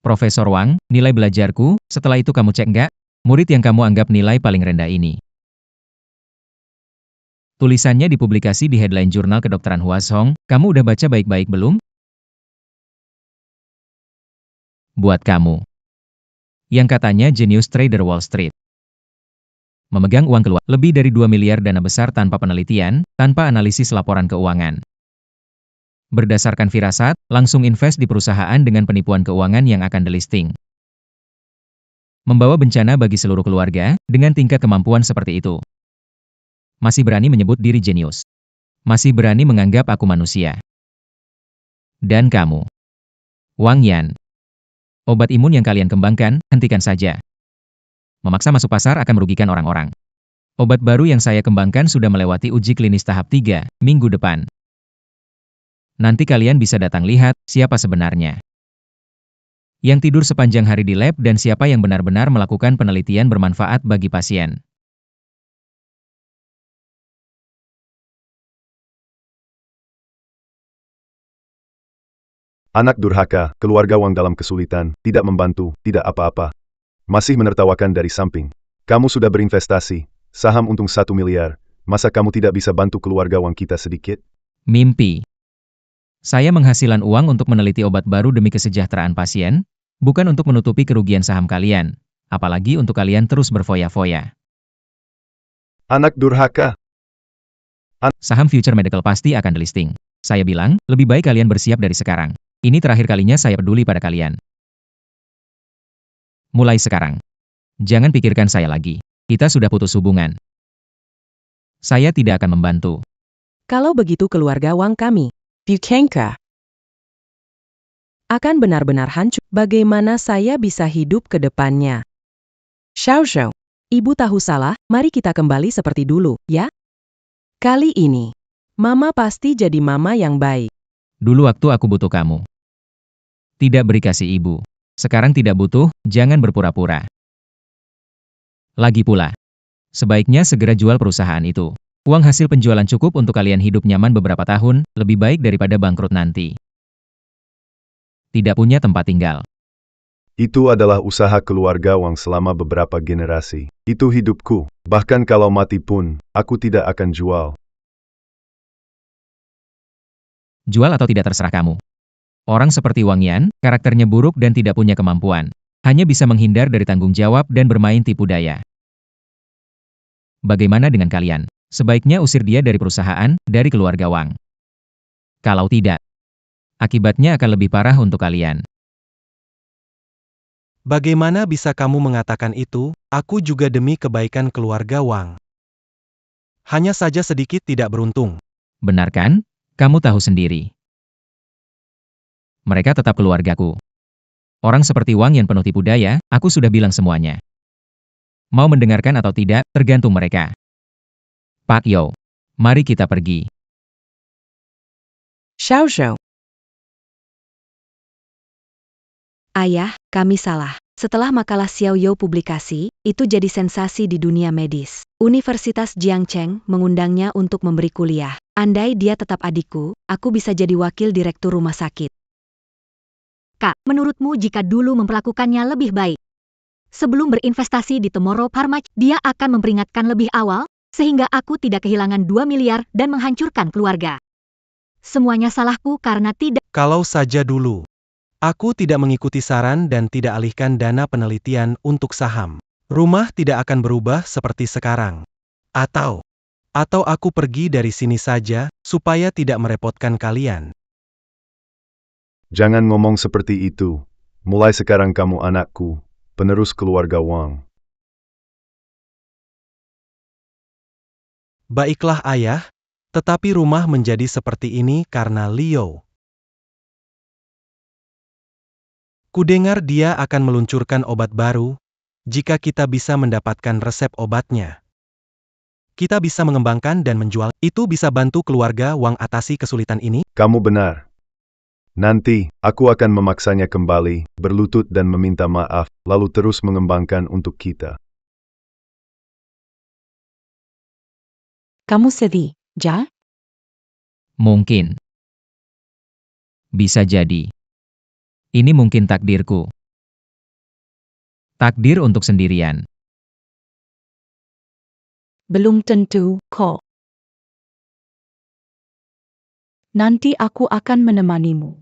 Profesor Wang, nilai belajarku, setelah itu kamu cek nggak? Murid yang kamu anggap nilai paling rendah ini. Tulisannya dipublikasi di headline jurnal kedokteran Huazhong, kamu udah baca baik-baik belum? Buat kamu. yang katanya jenius trader Wall Street. Memegang uang keluar lebih dari 2 miliar dana besar tanpa penelitian, tanpa analisis laporan keuangan. Berdasarkan firasat, langsung invest di perusahaan dengan penipuan keuangan yang akan delisting. Membawa bencana bagi seluruh keluarga, dengan tingkat kemampuan seperti itu. Masih berani menyebut diri jenius. Masih berani menganggap aku manusia. Dan kamu, Wang Yan. Obat imun yang kalian kembangkan, hentikan saja. Memaksa masuk pasar akan merugikan orang-orang. Obat baru yang saya kembangkan sudah melewati uji klinis tahap 3, minggu depan. Nanti kalian bisa datang lihat, siapa sebenarnya. Yang tidur sepanjang hari di lab dan siapa yang benar-benar melakukan penelitian bermanfaat bagi pasien. Anak durhaka, keluarga Wang dalam kesulitan, tidak membantu, tidak apa-apa. Masih menertawakan dari samping. Kamu sudah berinvestasi, saham untung 1 miliar, masa kamu tidak bisa bantu keluarga Wang kita sedikit? Mimpi. Saya menghasilan uang untuk meneliti obat baru demi kesejahteraan pasien, bukan untuk menutupi kerugian saham kalian, apalagi untuk kalian terus berfoya-foya. Anak durhaka. Saham Future Medical pasti akan delisting. Saya bilang, lebih baik kalian bersiap dari sekarang. Ini terakhir kalinya saya peduli pada kalian. Mulai sekarang. Jangan pikirkan saya lagi. Kita sudah putus hubungan. Saya tidak akan membantu. Kalau begitu keluarga Wang kami, Bukanka, akan benar-benar hancur. Bagaimana saya bisa hidup ke depannya? Xiao Zhou, ibu tahu salah, mari kita kembali seperti dulu, ya? Kali ini, mama pasti jadi mama yang baik. Dulu waktu aku butuh kamu. Tidak beri kasih ibu. Sekarang tidak butuh, jangan berpura-pura. Lagi pula, sebaiknya segera jual perusahaan itu. Uang hasil penjualan cukup untuk kalian hidup nyaman beberapa tahun, lebih baik daripada bangkrut nanti. Tidak punya tempat tinggal. Itu adalah usaha keluarga Wang selama beberapa generasi. Itu hidupku. Bahkan kalau mati pun, aku tidak akan jual. Jual atau tidak terserah kamu. Orang seperti Wang Yan, karakternya buruk dan tidak punya kemampuan. Hanya bisa menghindar dari tanggung jawab dan bermain tipu daya. Bagaimana dengan kalian? Sebaiknya usir dia dari perusahaan, dari keluarga Wang. Kalau tidak, akibatnya akan lebih parah untuk kalian. Bagaimana bisa kamu mengatakan itu? Aku juga demi kebaikan keluarga Wang. Hanya saja sedikit tidak beruntung. Benar kan? Kamu tahu sendiri. Mereka tetap keluargaku. Orang seperti Wang yang penuh tipu daya, aku sudah bilang semuanya. Mau mendengarkan atau tidak, tergantung mereka. Pak Yo, mari kita pergi. Xiao Zhou, Ayah, kami salah. Setelah makalah Xiao You publikasi, itu jadi sensasi di dunia medis. Universitas Jiangcheng mengundangnya untuk memberi kuliah. Andai dia tetap adikku, aku bisa jadi wakil direktur rumah sakit. Kak, menurutmu jika dulu memperlakukannya lebih baik? Sebelum berinvestasi di Tomorrow Pharma, dia akan memperingatkan lebih awal, sehingga aku tidak kehilangan 2 miliar dan menghancurkan keluarga. Semuanya salahku karena tidak. Kalau saja dulu. Aku tidak mengikuti saran dan tidak alihkan dana penelitian untuk saham. Rumah tidak akan berubah seperti sekarang. Atau aku pergi dari sini saja, supaya tidak merepotkan kalian. Jangan ngomong seperti itu. Mulai sekarang kamu anakku, penerus keluarga Wang. Baiklah ayah, tetapi rumah menjadi seperti ini karena Liu. Kudengar dia akan meluncurkan obat baru, jika kita bisa mendapatkan resep obatnya. Kita bisa mengembangkan dan menjual, itu bisa bantu keluarga Wang atasi kesulitan ini. Kamu benar. Nanti, aku akan memaksanya kembali, berlutut dan meminta maaf, lalu terus mengembangkan untuk kita. Kamu sedih, Ja? Mungkin. Bisa jadi. Ini mungkin takdirku. Takdir untuk sendirian. Belum tentu, kok. Nanti aku akan menemanimu.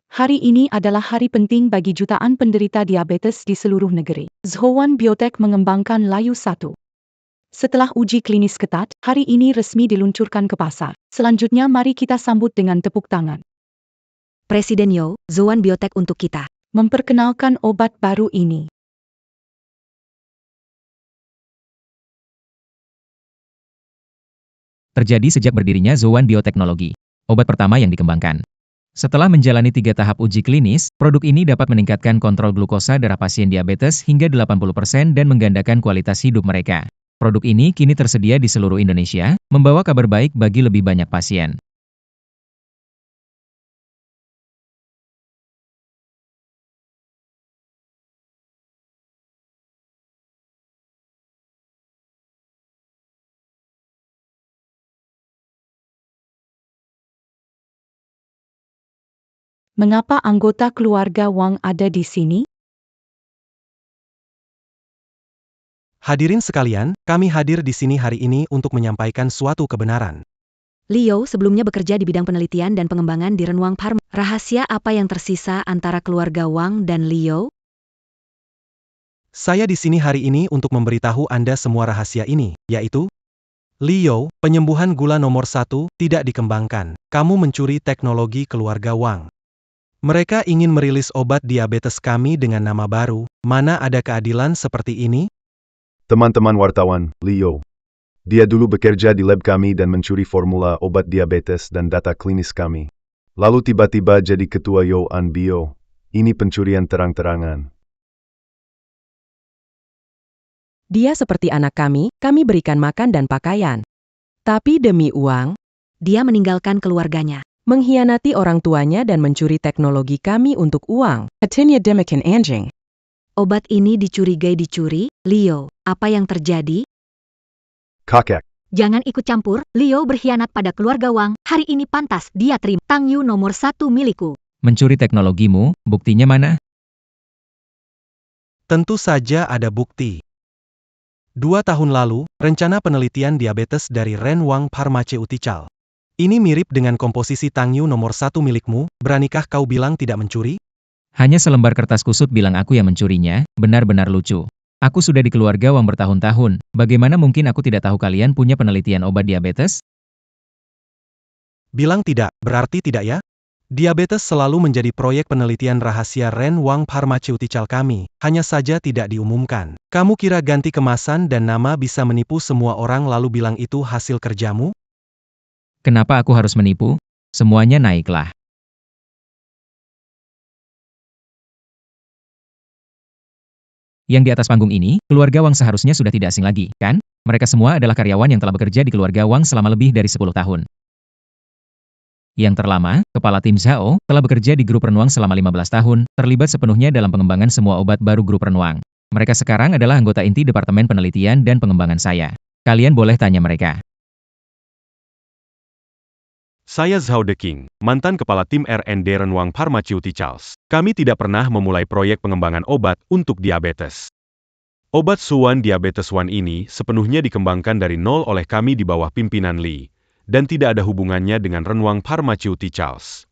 Hari ini adalah hari penting bagi jutaan penderita diabetes di seluruh negeri. Zhowan Biotech mengembangkan Layu 1. Setelah uji klinis ketat, hari ini resmi diluncurkan ke pasar. Selanjutnya mari kita sambut dengan tepuk tangan. Presiden Yo, Zhowan Biotech untuk kita. Memperkenalkan obat baru ini. Terjadi sejak berdirinya Zhowan Bioteknologi, obat pertama yang dikembangkan. Setelah menjalani 3 tahap uji klinis, produk ini dapat meningkatkan kontrol glukosa darah pasien diabetes hingga 80% dan menggandakan kualitas hidup mereka. Produk ini kini tersedia di seluruh Indonesia, membawa kabar baik bagi lebih banyak pasien. Mengapa anggota keluarga Wang ada di sini? Hadirin sekalian, kami hadir di sini hari ini untuk menyampaikan suatu kebenaran. Liu sebelumnya bekerja di bidang penelitian dan pengembangan di Renwang Pharma. Rahasia apa yang tersisa antara keluarga Wang dan Liu? Saya di sini hari ini untuk memberitahu Anda semua rahasia ini, yaitu Liu, penyembuhan gula nomor 1, tidak dikembangkan. Kamu mencuri teknologi keluarga Wang. Mereka ingin merilis obat diabetes kami dengan nama baru. Mana ada keadilan seperti ini? Teman-teman wartawan, Liu. Dia dulu bekerja di lab kami dan mencuri formula obat diabetes dan data klinis kami. Lalu tiba-tiba jadi ketua Yuan Bio. Ini pencurian terang-terangan. Dia seperti anak kami berikan makan dan pakaian. Tapi demi uang, Dia meninggalkan keluarganya. mengkhianati orang tuanya dan mencuri teknologi kami untuk uang. Atinya demikian anjing. Obat ini dicuri. Liu, apa yang terjadi? Kakek. Jangan ikut campur, Liu berkhianat pada keluarga Wang, hari ini pantas dia terima. Tang Yu nomor 1 milikku. Mencuri teknologimu, buktinya mana? Tentu saja ada bukti. 2 tahun lalu, rencana penelitian diabetes dari Renwang Pharmaceutical. Ini mirip dengan komposisi Tang Yu nomor 1 milikmu, beranikah kau bilang tidak mencuri? Hanya selembar kertas kusut bilang aku yang mencurinya, benar-benar lucu. Aku sudah di keluarga Wang bertahun-tahun, bagaimana mungkin aku tidak tahu kalian punya penelitian obat diabetes? Bilang tidak, berarti tidak ya? Diabetes selalu menjadi proyek penelitian rahasia Renwang Pharmaceutical kami, hanya saja tidak diumumkan. Kamu kira ganti kemasan dan nama bisa menipu semua orang lalu bilang itu hasil kerjamu? Kenapa aku harus menipu? Semuanya naiklah. Yang di atas panggung ini, keluarga Wang seharusnya sudah tidak asing lagi, kan? Mereka semua adalah karyawan yang telah bekerja di keluarga Wang selama lebih dari 10 tahun. Yang terlama, kepala tim Zhao, telah bekerja di grup Renwang selama 15 tahun, terlibat sepenuhnya dalam pengembangan semua obat baru grup Renwang. Mereka sekarang adalah anggota inti Departemen Penelitian dan Pengembangan saya. Kalian boleh tanya mereka. Saya Zhao De King, mantan kepala tim R&D Renwang Pharmaceuticals. Kami tidak pernah memulai proyek pengembangan obat untuk diabetes. Obat Zhowan Diabetes One ini sepenuhnya dikembangkan dari nol oleh kami di bawah pimpinan Li, dan tidak ada hubungannya dengan Renwang Pharmaceuticals.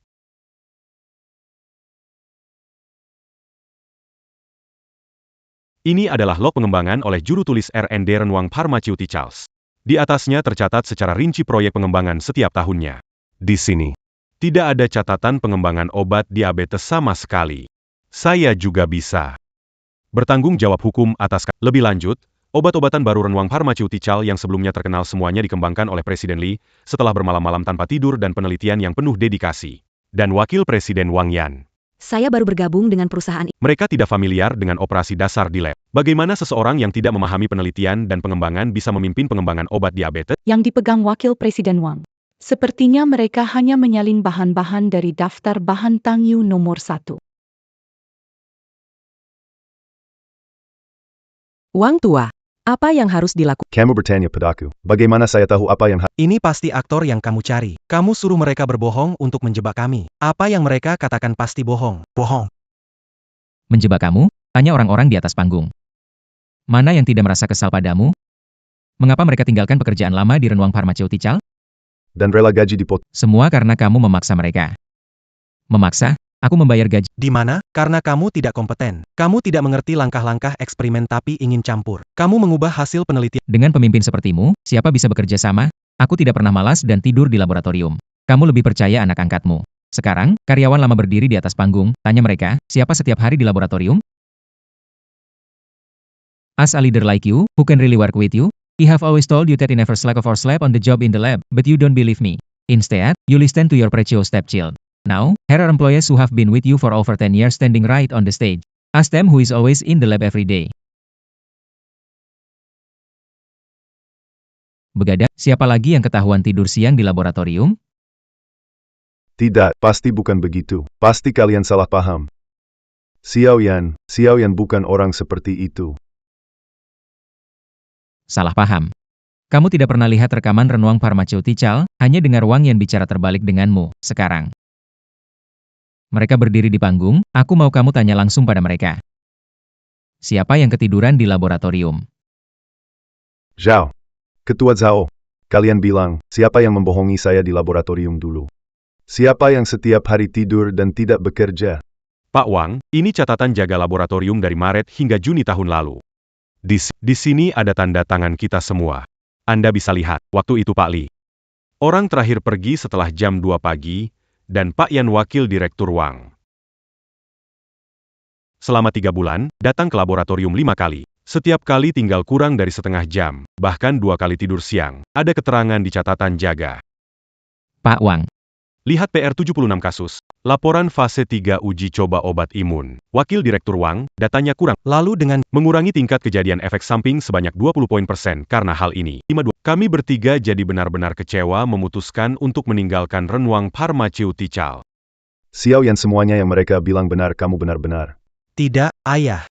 Ini adalah log pengembangan oleh juru tulis R&D Renwang Pharmaceuticals. Di atasnya tercatat secara rinci proyek pengembangan setiap tahunnya. Di sini, tidak ada catatan pengembangan obat diabetes sama sekali. Saya juga bisa bertanggung jawab hukum atas. Lebih lanjut, obat-obatan baru Renwang Pharmaceutical yang sebelumnya terkenal semuanya dikembangkan oleh Presiden Li, setelah bermalam-malam tanpa tidur dan penelitian yang penuh dedikasi. Dan Wakil Presiden Wang Yan. Saya baru bergabung dengan perusahaan ini. Mereka tidak familiar dengan operasi dasar di lab. Bagaimana seseorang yang tidak memahami penelitian dan pengembangan bisa memimpin pengembangan obat diabetes? Yang dipegang Wakil Presiden Wang. Sepertinya mereka hanya menyalin bahan-bahan dari daftar bahan Tang Yu nomor 1. Wang tua, apa yang harus dilakukan? Kamu bertanya padaku, bagaimana saya tahu apa yang Ini pasti aktor yang kamu cari. Kamu suruh mereka berbohong untuk menjebak kami. Apa yang mereka katakan pasti bohong. Bohong. Menjebak kamu? Tanya orang-orang di atas panggung. Mana yang tidak merasa kesal padamu? Mengapa mereka tinggalkan pekerjaan lama di Renwang Pharmaceutical? dan rela gaji dipotong? Semua karena kamu memaksa mereka. Memaksa? Aku membayar gaji. Di mana? Karena kamu tidak kompeten. Kamu tidak mengerti langkah-langkah eksperimen tapi ingin campur. Kamu mengubah hasil penelitian. Dengan pemimpin sepertimu, siapa bisa bekerja sama? Aku tidak pernah malas dan tidur di laboratorium. Kamu lebih percaya anak angkatmu. Sekarang, karyawan lama berdiri di atas panggung, tanya mereka, siapa setiap hari di laboratorium? As a leader like you, who can really work with you? I have always told you that I never slack or sleep on the job in the lab, but you don't believe me. Instead, you listen to your precious stepchild. Now, here are employees who have been with you for over 10 years standing right on the stage. Ask them who is always in the lab every day. Begadang, siapa lagi yang ketahuan tidur siang di laboratorium? Tidak, pasti bukan begitu. Pasti kalian salah paham. Xiao Yan bukan orang seperti itu. Salah paham. Kamu tidak pernah lihat rekaman Renwang Pharmaceutical, hanya dengar Wang Yan bicara terbalik denganmu, sekarang. Mereka berdiri di panggung, aku mau kamu tanya langsung pada mereka. Siapa yang ketiduran di laboratorium? Zhao. Ketua Zhao. Kalian bilang, siapa yang membohongi saya di laboratorium dulu? Siapa yang setiap hari tidur dan tidak bekerja? Pak Wang, ini catatan jaga laboratorium dari Maret hingga Juni tahun lalu. Di sini ada tanda tangan kita semua. Anda bisa lihat, waktu itu Pak Li. Orang terakhir pergi setelah jam 2 pagi, dan Pak Yan wakil direktur Wang. Selama 3 bulan, datang ke laboratorium 5 kali. Setiap kali tinggal kurang dari setengah jam, bahkan 2 kali tidur siang. Ada keterangan di catatan jaga. Pak Wang. Lihat PR 76 kasus. Laporan fase 3 uji coba obat imun. Wakil Direktur Wang, datanya kurang. Lalu dengan Mengurangi tingkat kejadian efek samping sebanyak 20 poin persen karena hal ini. Kami bertiga jadi benar-benar kecewa memutuskan untuk meninggalkan Renwang Pharmaceutical. Xiao Yan semuanya yang mereka bilang benar kamu benar-benar. tidak, ayah.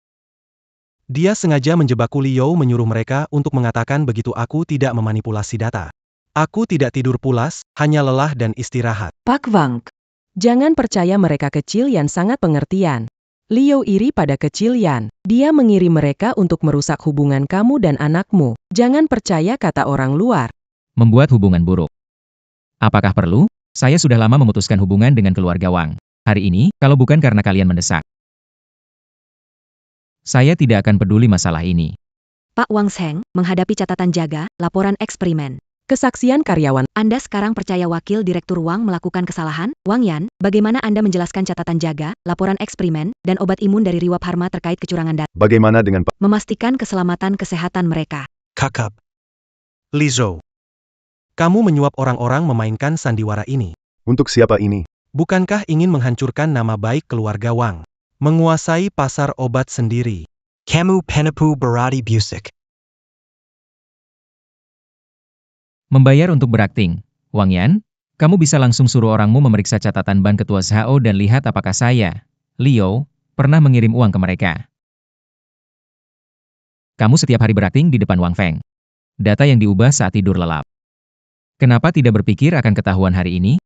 Dia sengaja menjebak Liu menyuruh mereka untuk mengatakan begitu aku tidak memanipulasi data. Aku tidak tidur pulas, hanya lelah dan istirahat. Pak Wang. Jangan percaya mereka kecil yang sangat pengertian. Liu iri pada kecil Yan. Dia mengirim mereka untuk merusak hubungan kamu dan anakmu. Jangan percaya kata orang luar. Membuat hubungan buruk. Apakah perlu? Saya sudah lama memutuskan hubungan dengan keluarga Wang. Hari ini, kalau bukan karena kalian mendesak. Saya tidak akan peduli masalah ini. Pak Wang Sheng, menghadapi catatan jaga, laporan eksperimen. Kesaksian karyawan. Anda sekarang percaya wakil direktur Wang melakukan kesalahan? Wang Yan, bagaimana Anda menjelaskan catatan jaga, laporan eksperimen, dan obat imun dari Riwa Pharma terkait kecurangan data? Bagaimana dengan Pak? Memastikan keselamatan kesehatan mereka. Kakap. Li Zhou. Kamu menyuap orang-orang memainkan sandiwara ini. Untuk siapa ini? Bukankah ingin menghancurkan nama baik keluarga Wang? Menguasai pasar obat sendiri. Kamu penipu berarti busik. Membayar untuk berakting. Wang Yan, kamu bisa langsung suruh orangmu memeriksa catatan bank ketua Zhao dan lihat apakah saya, Liu, pernah mengirim uang ke mereka. Kamu setiap hari berakting di depan Wang Feng. Data yang diubah saat tidur lelap. Kenapa tidak berpikir akan ketahuan hari ini?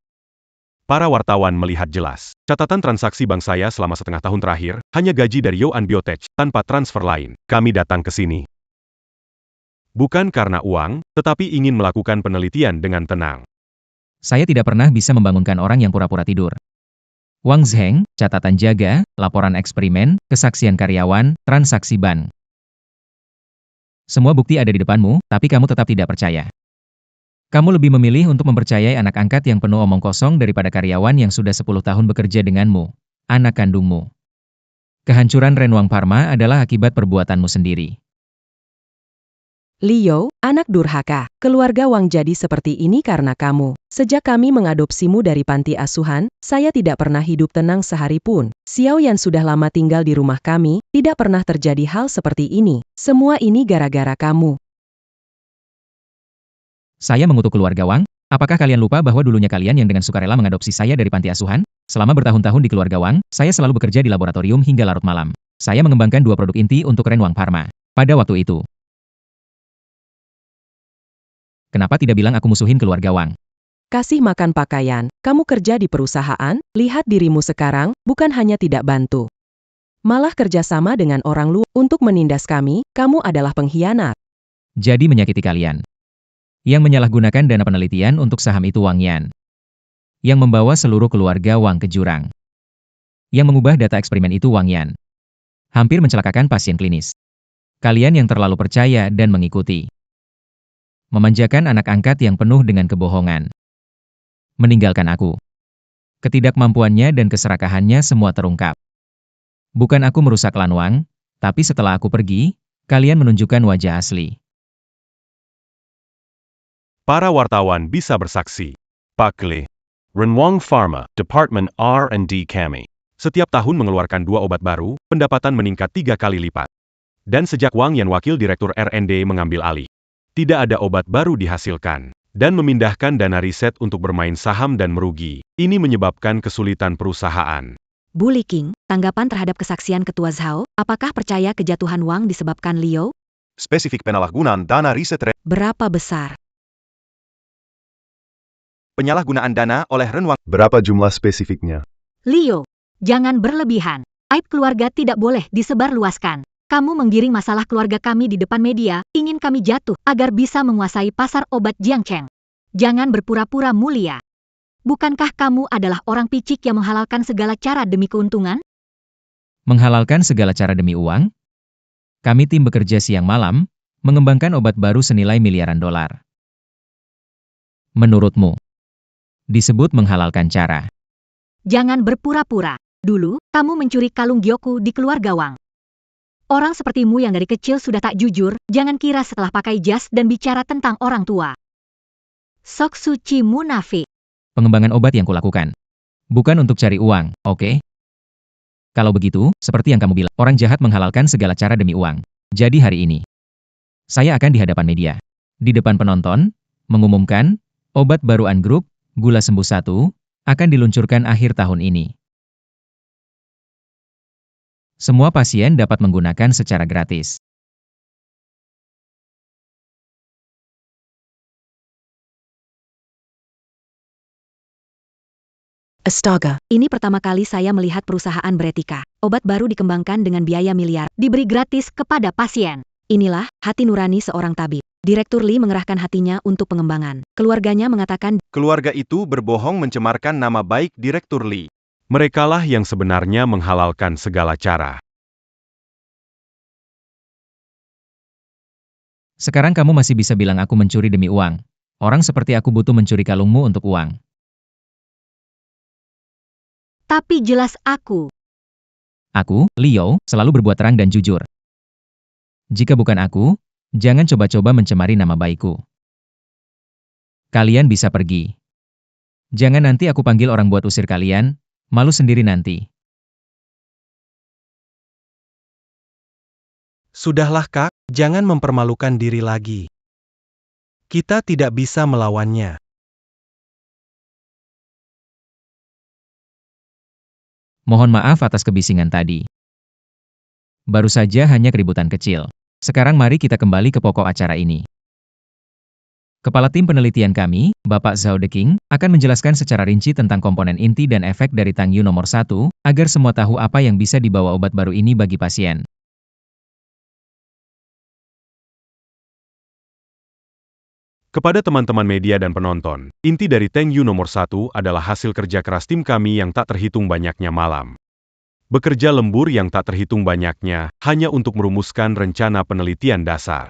Para wartawan melihat jelas. Catatan transaksi bank saya selama setengah tahun terakhir, hanya gaji dari Yoan Biotech, tanpa transfer lain. Kami datang ke sini. Bukan karena uang, tetapi ingin melakukan penelitian dengan tenang. Saya tidak pernah bisa membangunkan orang yang pura-pura tidur. Wang Zheng, catatan jaga, laporan eksperimen, kesaksian karyawan, transaksi bank. Semua bukti ada di depanmu, tapi kamu tetap tidak percaya. Kamu lebih memilih untuk mempercayai anak angkat yang penuh omong kosong daripada karyawan yang sudah 10 tahun bekerja denganmu, anak kandungmu. Kehancuran Renwang Pharma adalah akibat perbuatanmu sendiri. Liu, anak durhaka, keluarga Wang jadi seperti ini karena kamu. Sejak kami mengadopsimu dari panti asuhan, saya tidak pernah hidup tenang sehari pun. Xiao Yan sudah lama tinggal di rumah kami, tidak pernah terjadi hal seperti ini. Semua ini gara-gara kamu. Saya mengutuk keluarga Wang. Apakah kalian lupa bahwa dulunya kalian yang dengan sukarela mengadopsi saya dari panti asuhan? Selama bertahun-tahun di keluarga Wang, saya selalu bekerja di laboratorium hingga larut malam. Saya mengembangkan 2 produk inti untuk Renwang Pharma. Pada waktu itu, kenapa tidak bilang aku musuhin keluarga Wang? Kasih makan pakaian, kamu kerja di perusahaan, lihat dirimu sekarang, bukan hanya tidak bantu. Malah kerjasama dengan orang luar untuk menindas kami, kamu adalah pengkhianat. Jadi menyakiti kalian. Yang menyalahgunakan dana penelitian untuk saham itu Wang Yan. Yang membawa seluruh keluarga Wang ke jurang. Yang mengubah data eksperimen itu Wang Yan. Hampir mencelakakan pasien klinis. Kalian yang terlalu percaya dan mengikuti. Memanjakan anak angkat yang penuh dengan kebohongan. Meninggalkan aku. Ketidakmampuannya dan keserakahannya semua terungkap. Bukan aku merusak Lan Wang, tapi setelah aku pergi, kalian menunjukkan wajah asli. Para wartawan bisa bersaksi. Pak Li, Renwang Pharma, Department R&D kami. Setiap tahun mengeluarkan 2 obat baru, pendapatan meningkat 3 kali lipat. Dan sejak Wang Yan Wakil Direktur R&D mengambil alih, tidak ada obat baru dihasilkan. Dan memindahkan dana riset untuk bermain saham dan merugi. Ini menyebabkan kesulitan perusahaan. Bu Liqing, tanggapan terhadap kesaksian Ketua Zhao, apakah percaya kejatuhan Wang disebabkan Liu? Spesifik penyalahgunaan dana riset Berapa besar? penyalahgunaan dana oleh Renwang. Berapa jumlah spesifiknya? Liu, jangan berlebihan. Aib keluarga tidak boleh disebarluaskan. Kamu menggiring masalah keluarga kami di depan media, ingin kami jatuh agar bisa menguasai pasar obat Jiangcheng. Jangan berpura-pura mulia. Bukankah kamu adalah orang picik yang menghalalkan segala cara demi keuntungan? Menghalalkan segala cara demi uang? Kami tim bekerja siang malam, mengembangkan obat baru senilai miliaran dolar. Menurutmu, disebut menghalalkan cara? Jangan berpura-pura. Dulu, kamu mencuri kalung Gyoku di keluarga Wang. Orang sepertimu yang dari kecil sudah tak jujur, jangan kira setelah pakai jas dan bicara tentang orang tua. Sok suci munafik. Pengembangan obat yang kulakukan. Bukan untuk cari uang, oke? Kalau begitu, seperti yang kamu bilang, orang jahat menghalalkan segala cara demi uang. Jadi hari ini, saya akan di hadapan media, di depan penonton, mengumumkan, obat baru An Group, Gula Sembuh 1, akan diluncurkan akhir tahun ini. Semua pasien dapat menggunakan secara gratis. Astaga, Ini pertama kali saya melihat perusahaan beretika. Obat baru dikembangkan dengan biaya miliar. Diberi gratis kepada pasien. Inilah hati nurani seorang tabib. Direktur Li mengerahkan hatinya untuk pengembangan. Keluarganya mengatakan, Keluarga itu berbohong mencemarkan nama baik Direktur Li. Merekalah yang sebenarnya menghalalkan segala cara. Sekarang kamu masih bisa bilang aku mencuri demi uang. Orang seperti aku butuh mencuri kalungmu untuk uang. Tapi jelas aku. Aku, Liu, selalu berbuat terang dan jujur. Jika bukan aku, jangan coba-coba mencemari nama baikku. Kalian bisa pergi. Jangan nanti aku panggil orang buat usir kalian, malu sendiri nanti. Sudahlah Kak, jangan mempermalukan diri lagi. Kita tidak bisa melawannya. Mohon maaf atas kebisingan tadi. Baru saja hanya keributan kecil. Sekarang mari kita kembali ke pokok acara ini. Kepala tim penelitian kami, Bapak Zhao Deqing, akan menjelaskan secara rinci tentang komponen inti dan efek dari Tangyu nomor 1, agar semua tahu apa yang bisa dibawa obat baru ini bagi pasien. Kepada teman-teman media dan penonton, inti dari Tangyu nomor 1 adalah hasil kerja keras tim kami yang tak terhitung banyaknya malam. Bekerja lembur yang tak terhitung banyaknya, hanya untuk merumuskan rencana penelitian dasar.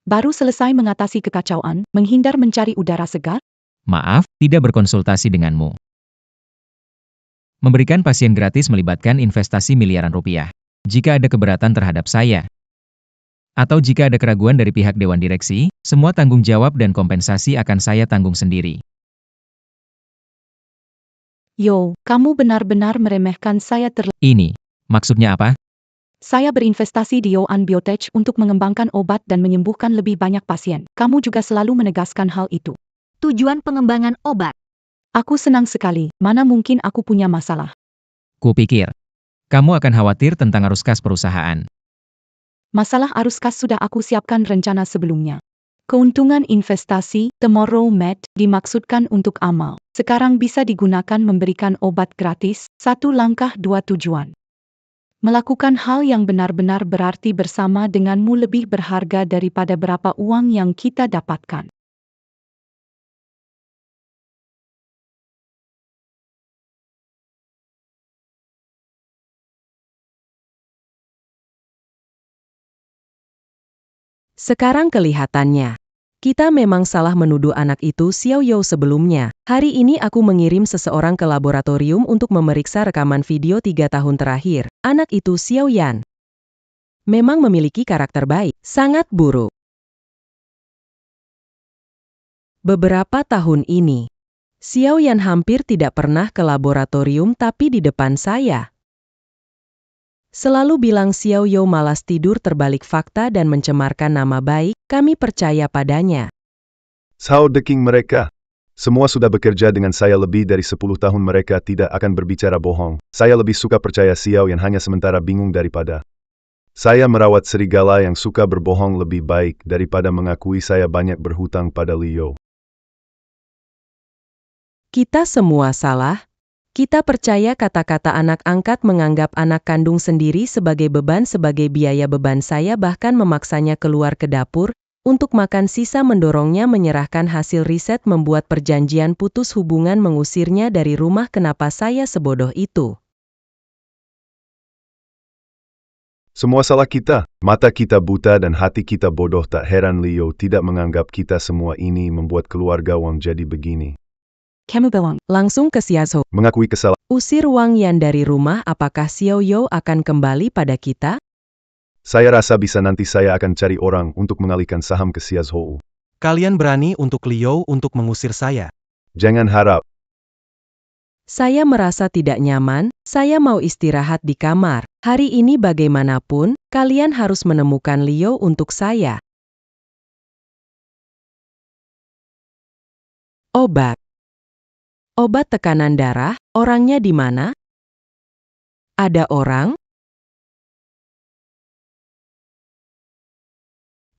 baru selesai mengatasi kekacauan, menghindar mencari udara segar? Maaf, tidak berkonsultasi denganmu. Memberikan pasien gratis melibatkan investasi miliaran rupiah. Jika ada keberatan terhadap saya, atau jika ada keraguan dari pihak Dewan Direksi, semua tanggung jawab dan kompensasi akan saya tanggung sendiri. Yo, kamu benar-benar meremehkan saya Ini, maksudnya apa? Saya berinvestasi di Yoan Biotech untuk mengembangkan obat dan menyembuhkan lebih banyak pasien. Kamu juga selalu menegaskan hal itu. Tujuan pengembangan obat. Aku senang sekali, mana mungkin aku punya masalah. Kupikir, kamu akan khawatir tentang arus kas perusahaan. Masalah arus kas sudah aku siapkan rencana sebelumnya. Keuntungan investasi, Tomorrow Med, dimaksudkan untuk amal. Sekarang bisa digunakan memberikan obat gratis, 1 langkah 2 tujuan. Melakukan hal yang benar-benar berarti bersama denganmu lebih berharga daripada berapa uang yang kita dapatkan. Sekarang kelihatannya, kita memang salah menuduh anak itu Xiao You sebelumnya. Hari ini aku mengirim seseorang ke laboratorium untuk memeriksa rekaman video 3 tahun terakhir. Anak itu Xiao Yan memang memiliki karakter baik, sangat buruk. Beberapa tahun ini, Xiao Yan hampir tidak pernah ke laboratorium tapi di depan saya. Selalu bilang Xiao You malas tidur terbalik fakta dan mencemarkan nama baik, kami percaya padanya. Sao deking mereka. Semua sudah bekerja dengan saya lebih dari 10 tahun, mereka tidak akan berbicara bohong. Saya lebih suka percaya Xiao yang hanya sementara bingung daripada saya merawat serigala yang suka berbohong lebih baik daripada mengakui saya banyak berhutang pada Liu. Kita semua salah. Kita percaya kata-kata anak angkat menganggap anak kandung sendiri sebagai beban, sebagai biaya beban. Saya bahkan memaksanya keluar ke dapur untuk makan, sisa mendorongnya menyerahkan hasil riset, membuat perjanjian putus hubungan, mengusirnya dari rumah. Kenapa saya sebodoh itu? Semua salah kita. Mata kita buta dan hati kita bodoh. Tak heran Liu tidak menganggap kita semua ini membuat keluarga Wang jadi begini. Kamu bawang. Langsung ke Xiao. Mengakui kesalahan. Usir Wang Yan dari rumah. Apakah Xiao You akan kembali pada kita? Saya rasa bisa, nanti saya akan cari orang untuk mengalihkan saham ke Xiao. Kalian berani untuk Liu untuk mengusir saya? Jangan harap. Saya merasa tidak nyaman, saya mau istirahat di kamar. Hari ini bagaimanapun, kalian harus menemukan Liu untuk saya. Obat. Obat tekanan darah, orangnya di mana? Ada orang?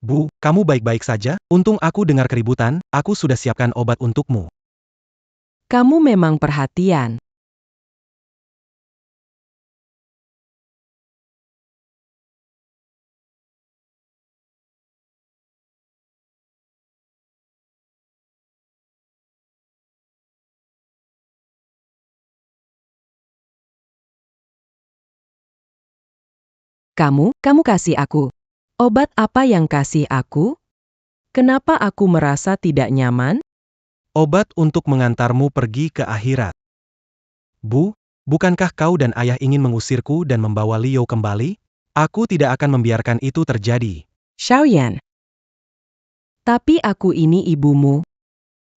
Bu, kamu baik-baik saja? Untung aku dengar keributan, aku sudah siapkan obat untukmu. Kamu memang perhatian. Kamu kasih aku. Obat apa yang kasih aku? Kenapa aku merasa tidak nyaman? Obat untuk mengantarmu pergi ke akhirat. Bu, bukankah kau dan ayah ingin mengusirku dan membawa Liu kembali? Aku tidak akan membiarkan itu terjadi. Xiao Yan. Tapi aku ini ibumu.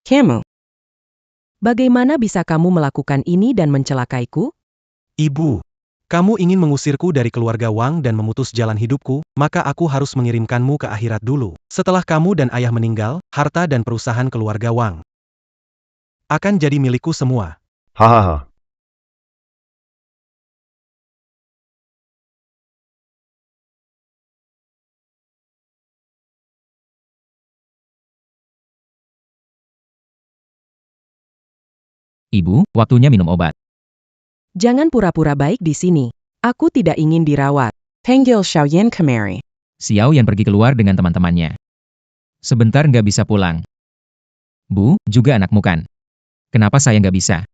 Kamu. Bagaimana bisa kamu melakukan ini dan mencelakaiku? Ibu, kamu ingin mengusirku dari keluarga Wang dan memutus jalan hidupku, maka aku harus mengirimkanmu ke akhirat dulu. Setelah kamu dan ayah meninggal, harta dan perusahaan keluarga Wang akan jadi milikku semua. Hahaha. Ibu, waktunya minum obat. Jangan pura-pura baik di sini. Aku tidak ingin dirawat. Panggil Xiao Yan kemari. Xiao Yan pergi keluar dengan teman-temannya. Sebentar nggak bisa pulang. Bu, juga anakmu kan? Kenapa saya nggak bisa?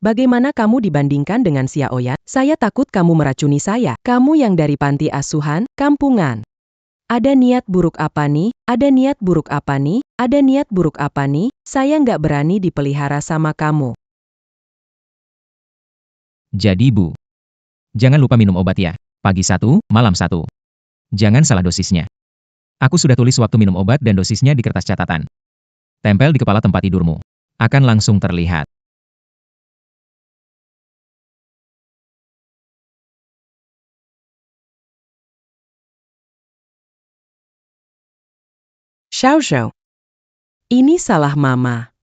Bagaimana kamu dibandingkan dengan Xiao Yan? Saya takut kamu meracuni saya. Kamu yang dari panti asuhan, kampungan. Ada niat buruk apa nih? Ada niat buruk apa nih? Ada niat buruk apa nih? Saya nggak berani dipelihara sama kamu. Jadi Bu, jangan lupa minum obat ya. Pagi 1, malam 1. Jangan salah dosisnya. Aku sudah tulis waktu minum obat dan dosisnya di kertas catatan. Tempel di kepala tempat tidurmu. Akan langsung terlihat. Xiao. Ini salah Mama.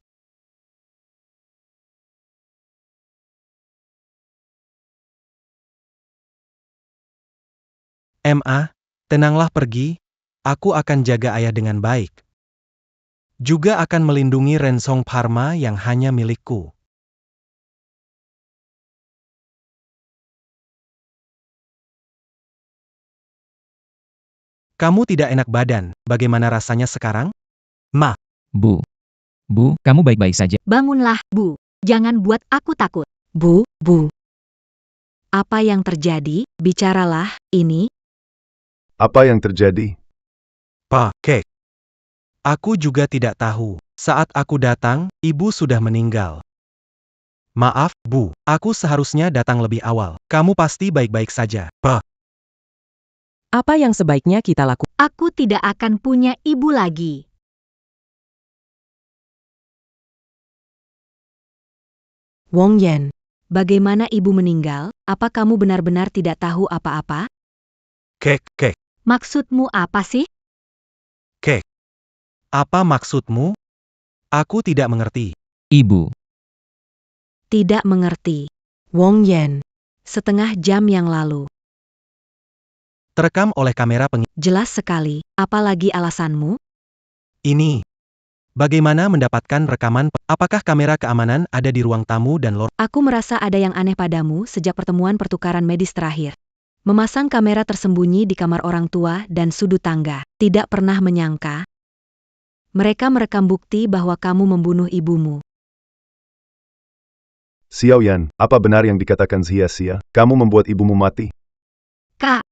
Tenanglah, pergi. Aku akan jaga ayah dengan baik. Juga akan melindungi Rensong Parma yang hanya milikku. Kamu tidak enak badan, bagaimana rasanya sekarang? Ma, Bu. Bu, kamu baik-baik saja. Bangunlah, Bu. Jangan buat aku takut. Bu. Apa yang terjadi? Bicaralah, ini. Apa yang terjadi? Pa, Kek. Aku juga tidak tahu. Saat aku datang, ibu sudah meninggal. Maaf, Bu. Aku seharusnya datang lebih awal. Kamu pasti baik-baik saja. Pa. Apa yang sebaiknya kita lakukan? Aku tidak akan punya ibu lagi. Wong Yen. Bagaimana ibu meninggal? Apa kamu benar-benar tidak tahu apa-apa? Kek. Maksudmu apa sih? Kek. Apa maksudmu? Aku tidak mengerti. Ibu. Tidak mengerti. Wong Yen. Setengah jam yang lalu. Terekam oleh kamera Jelas sekali. Apalagi alasanmu? ini. Bagaimana mendapatkan rekaman? Apakah kamera keamanan ada di ruang tamu dan lorong? Aku merasa ada yang aneh padamu sejak pertemuan pertukaran medis terakhir. Memasang kamera tersembunyi di kamar orang tua dan sudut tangga. Tidak pernah menyangka. Mereka merekam bukti bahwa kamu membunuh ibumu. Xiao Yan, apa benar yang dikatakan sia-sia? Kamu membuat ibumu mati? Kak,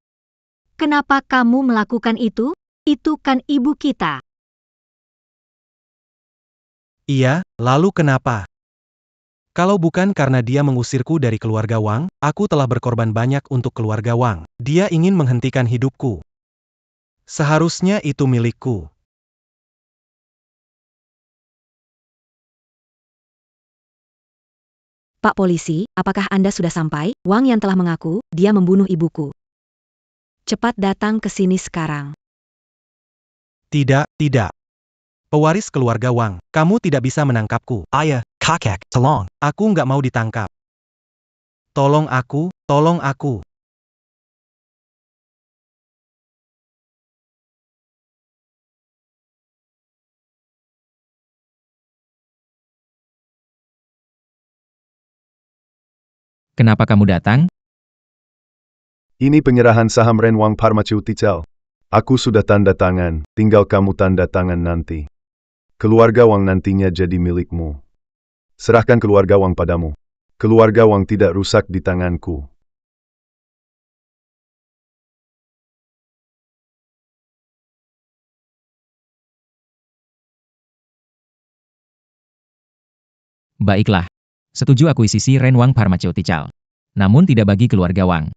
kenapa kamu melakukan itu? Itu kan ibu kita. Iya, lalu kenapa? Kalau bukan karena dia mengusirku dari keluarga Wang, aku telah berkorban banyak untuk keluarga Wang. Dia ingin menghentikan hidupku. Seharusnya itu milikku. Pak Polisi, apakah Anda sudah sampai? Wang yang telah mengaku, dia membunuh ibuku. Cepat datang ke sini sekarang. Tidak. Pewaris keluarga Wang, kamu tidak bisa menangkapku. Ayah, kakek, tolong. Aku nggak mau ditangkap. Tolong aku. Kenapa kamu datang? Ini penyerahan saham Renwang Pharmaceutical. Aku sudah tanda tangan, tinggal kamu tanda tangan nanti. Keluarga Wang nantinya jadi milikmu. Serahkan keluarga Wang padamu. Keluarga Wang tidak rusak di tanganku. Baiklah. Setuju akuisisi Renwang Pharmaceutical. Namun tidak bagi keluarga Wang.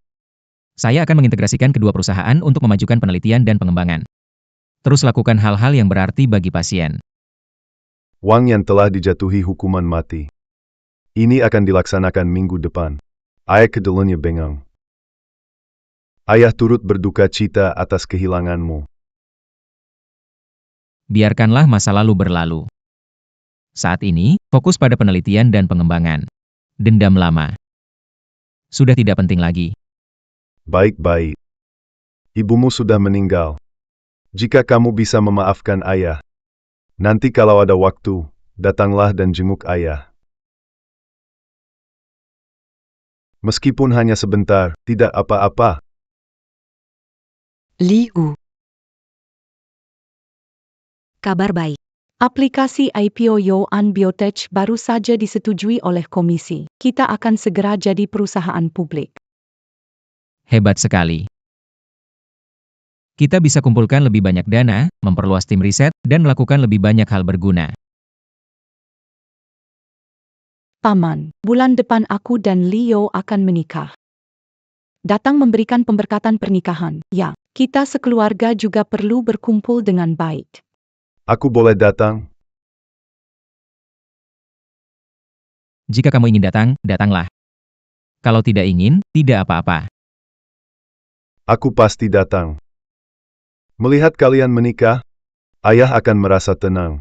Saya akan mengintegrasikan kedua perusahaan untuk memajukan penelitian dan pengembangan. Terus lakukan hal-hal yang berarti bagi pasien. Wang yang telah dijatuhi hukuman mati. Ini akan dilaksanakan minggu depan. Ayah keduanya bengang. Ayah turut berduka cita atas kehilanganmu. Biarkanlah masa lalu berlalu. Saat ini, fokus pada penelitian dan pengembangan. Dendam lama sudah tidak penting lagi. Baik-baik. Ibumu sudah meninggal. Jika kamu bisa memaafkan ayah, nanti kalau ada waktu, datanglah dan jenguk ayah. Meskipun hanya sebentar, tidak apa-apa. Liu. Kabar baik. Aplikasi IPO Yoan Biotech baru saja disetujui oleh komisi. Kita akan segera jadi perusahaan publik. Hebat sekali. Kita bisa kumpulkan lebih banyak dana, memperluas tim riset, dan melakukan lebih banyak hal berguna. Paman, bulan depan aku dan Leo akan menikah. Datang memberikan pemberkatan pernikahan. Ya, kita sekeluarga juga perlu berkumpul dengan baik. Aku boleh datang? Jika kamu ingin datang, datanglah. Kalau tidak ingin, tidak apa-apa. Aku pasti datang. Melihat kalian menikah, ayah akan merasa tenang.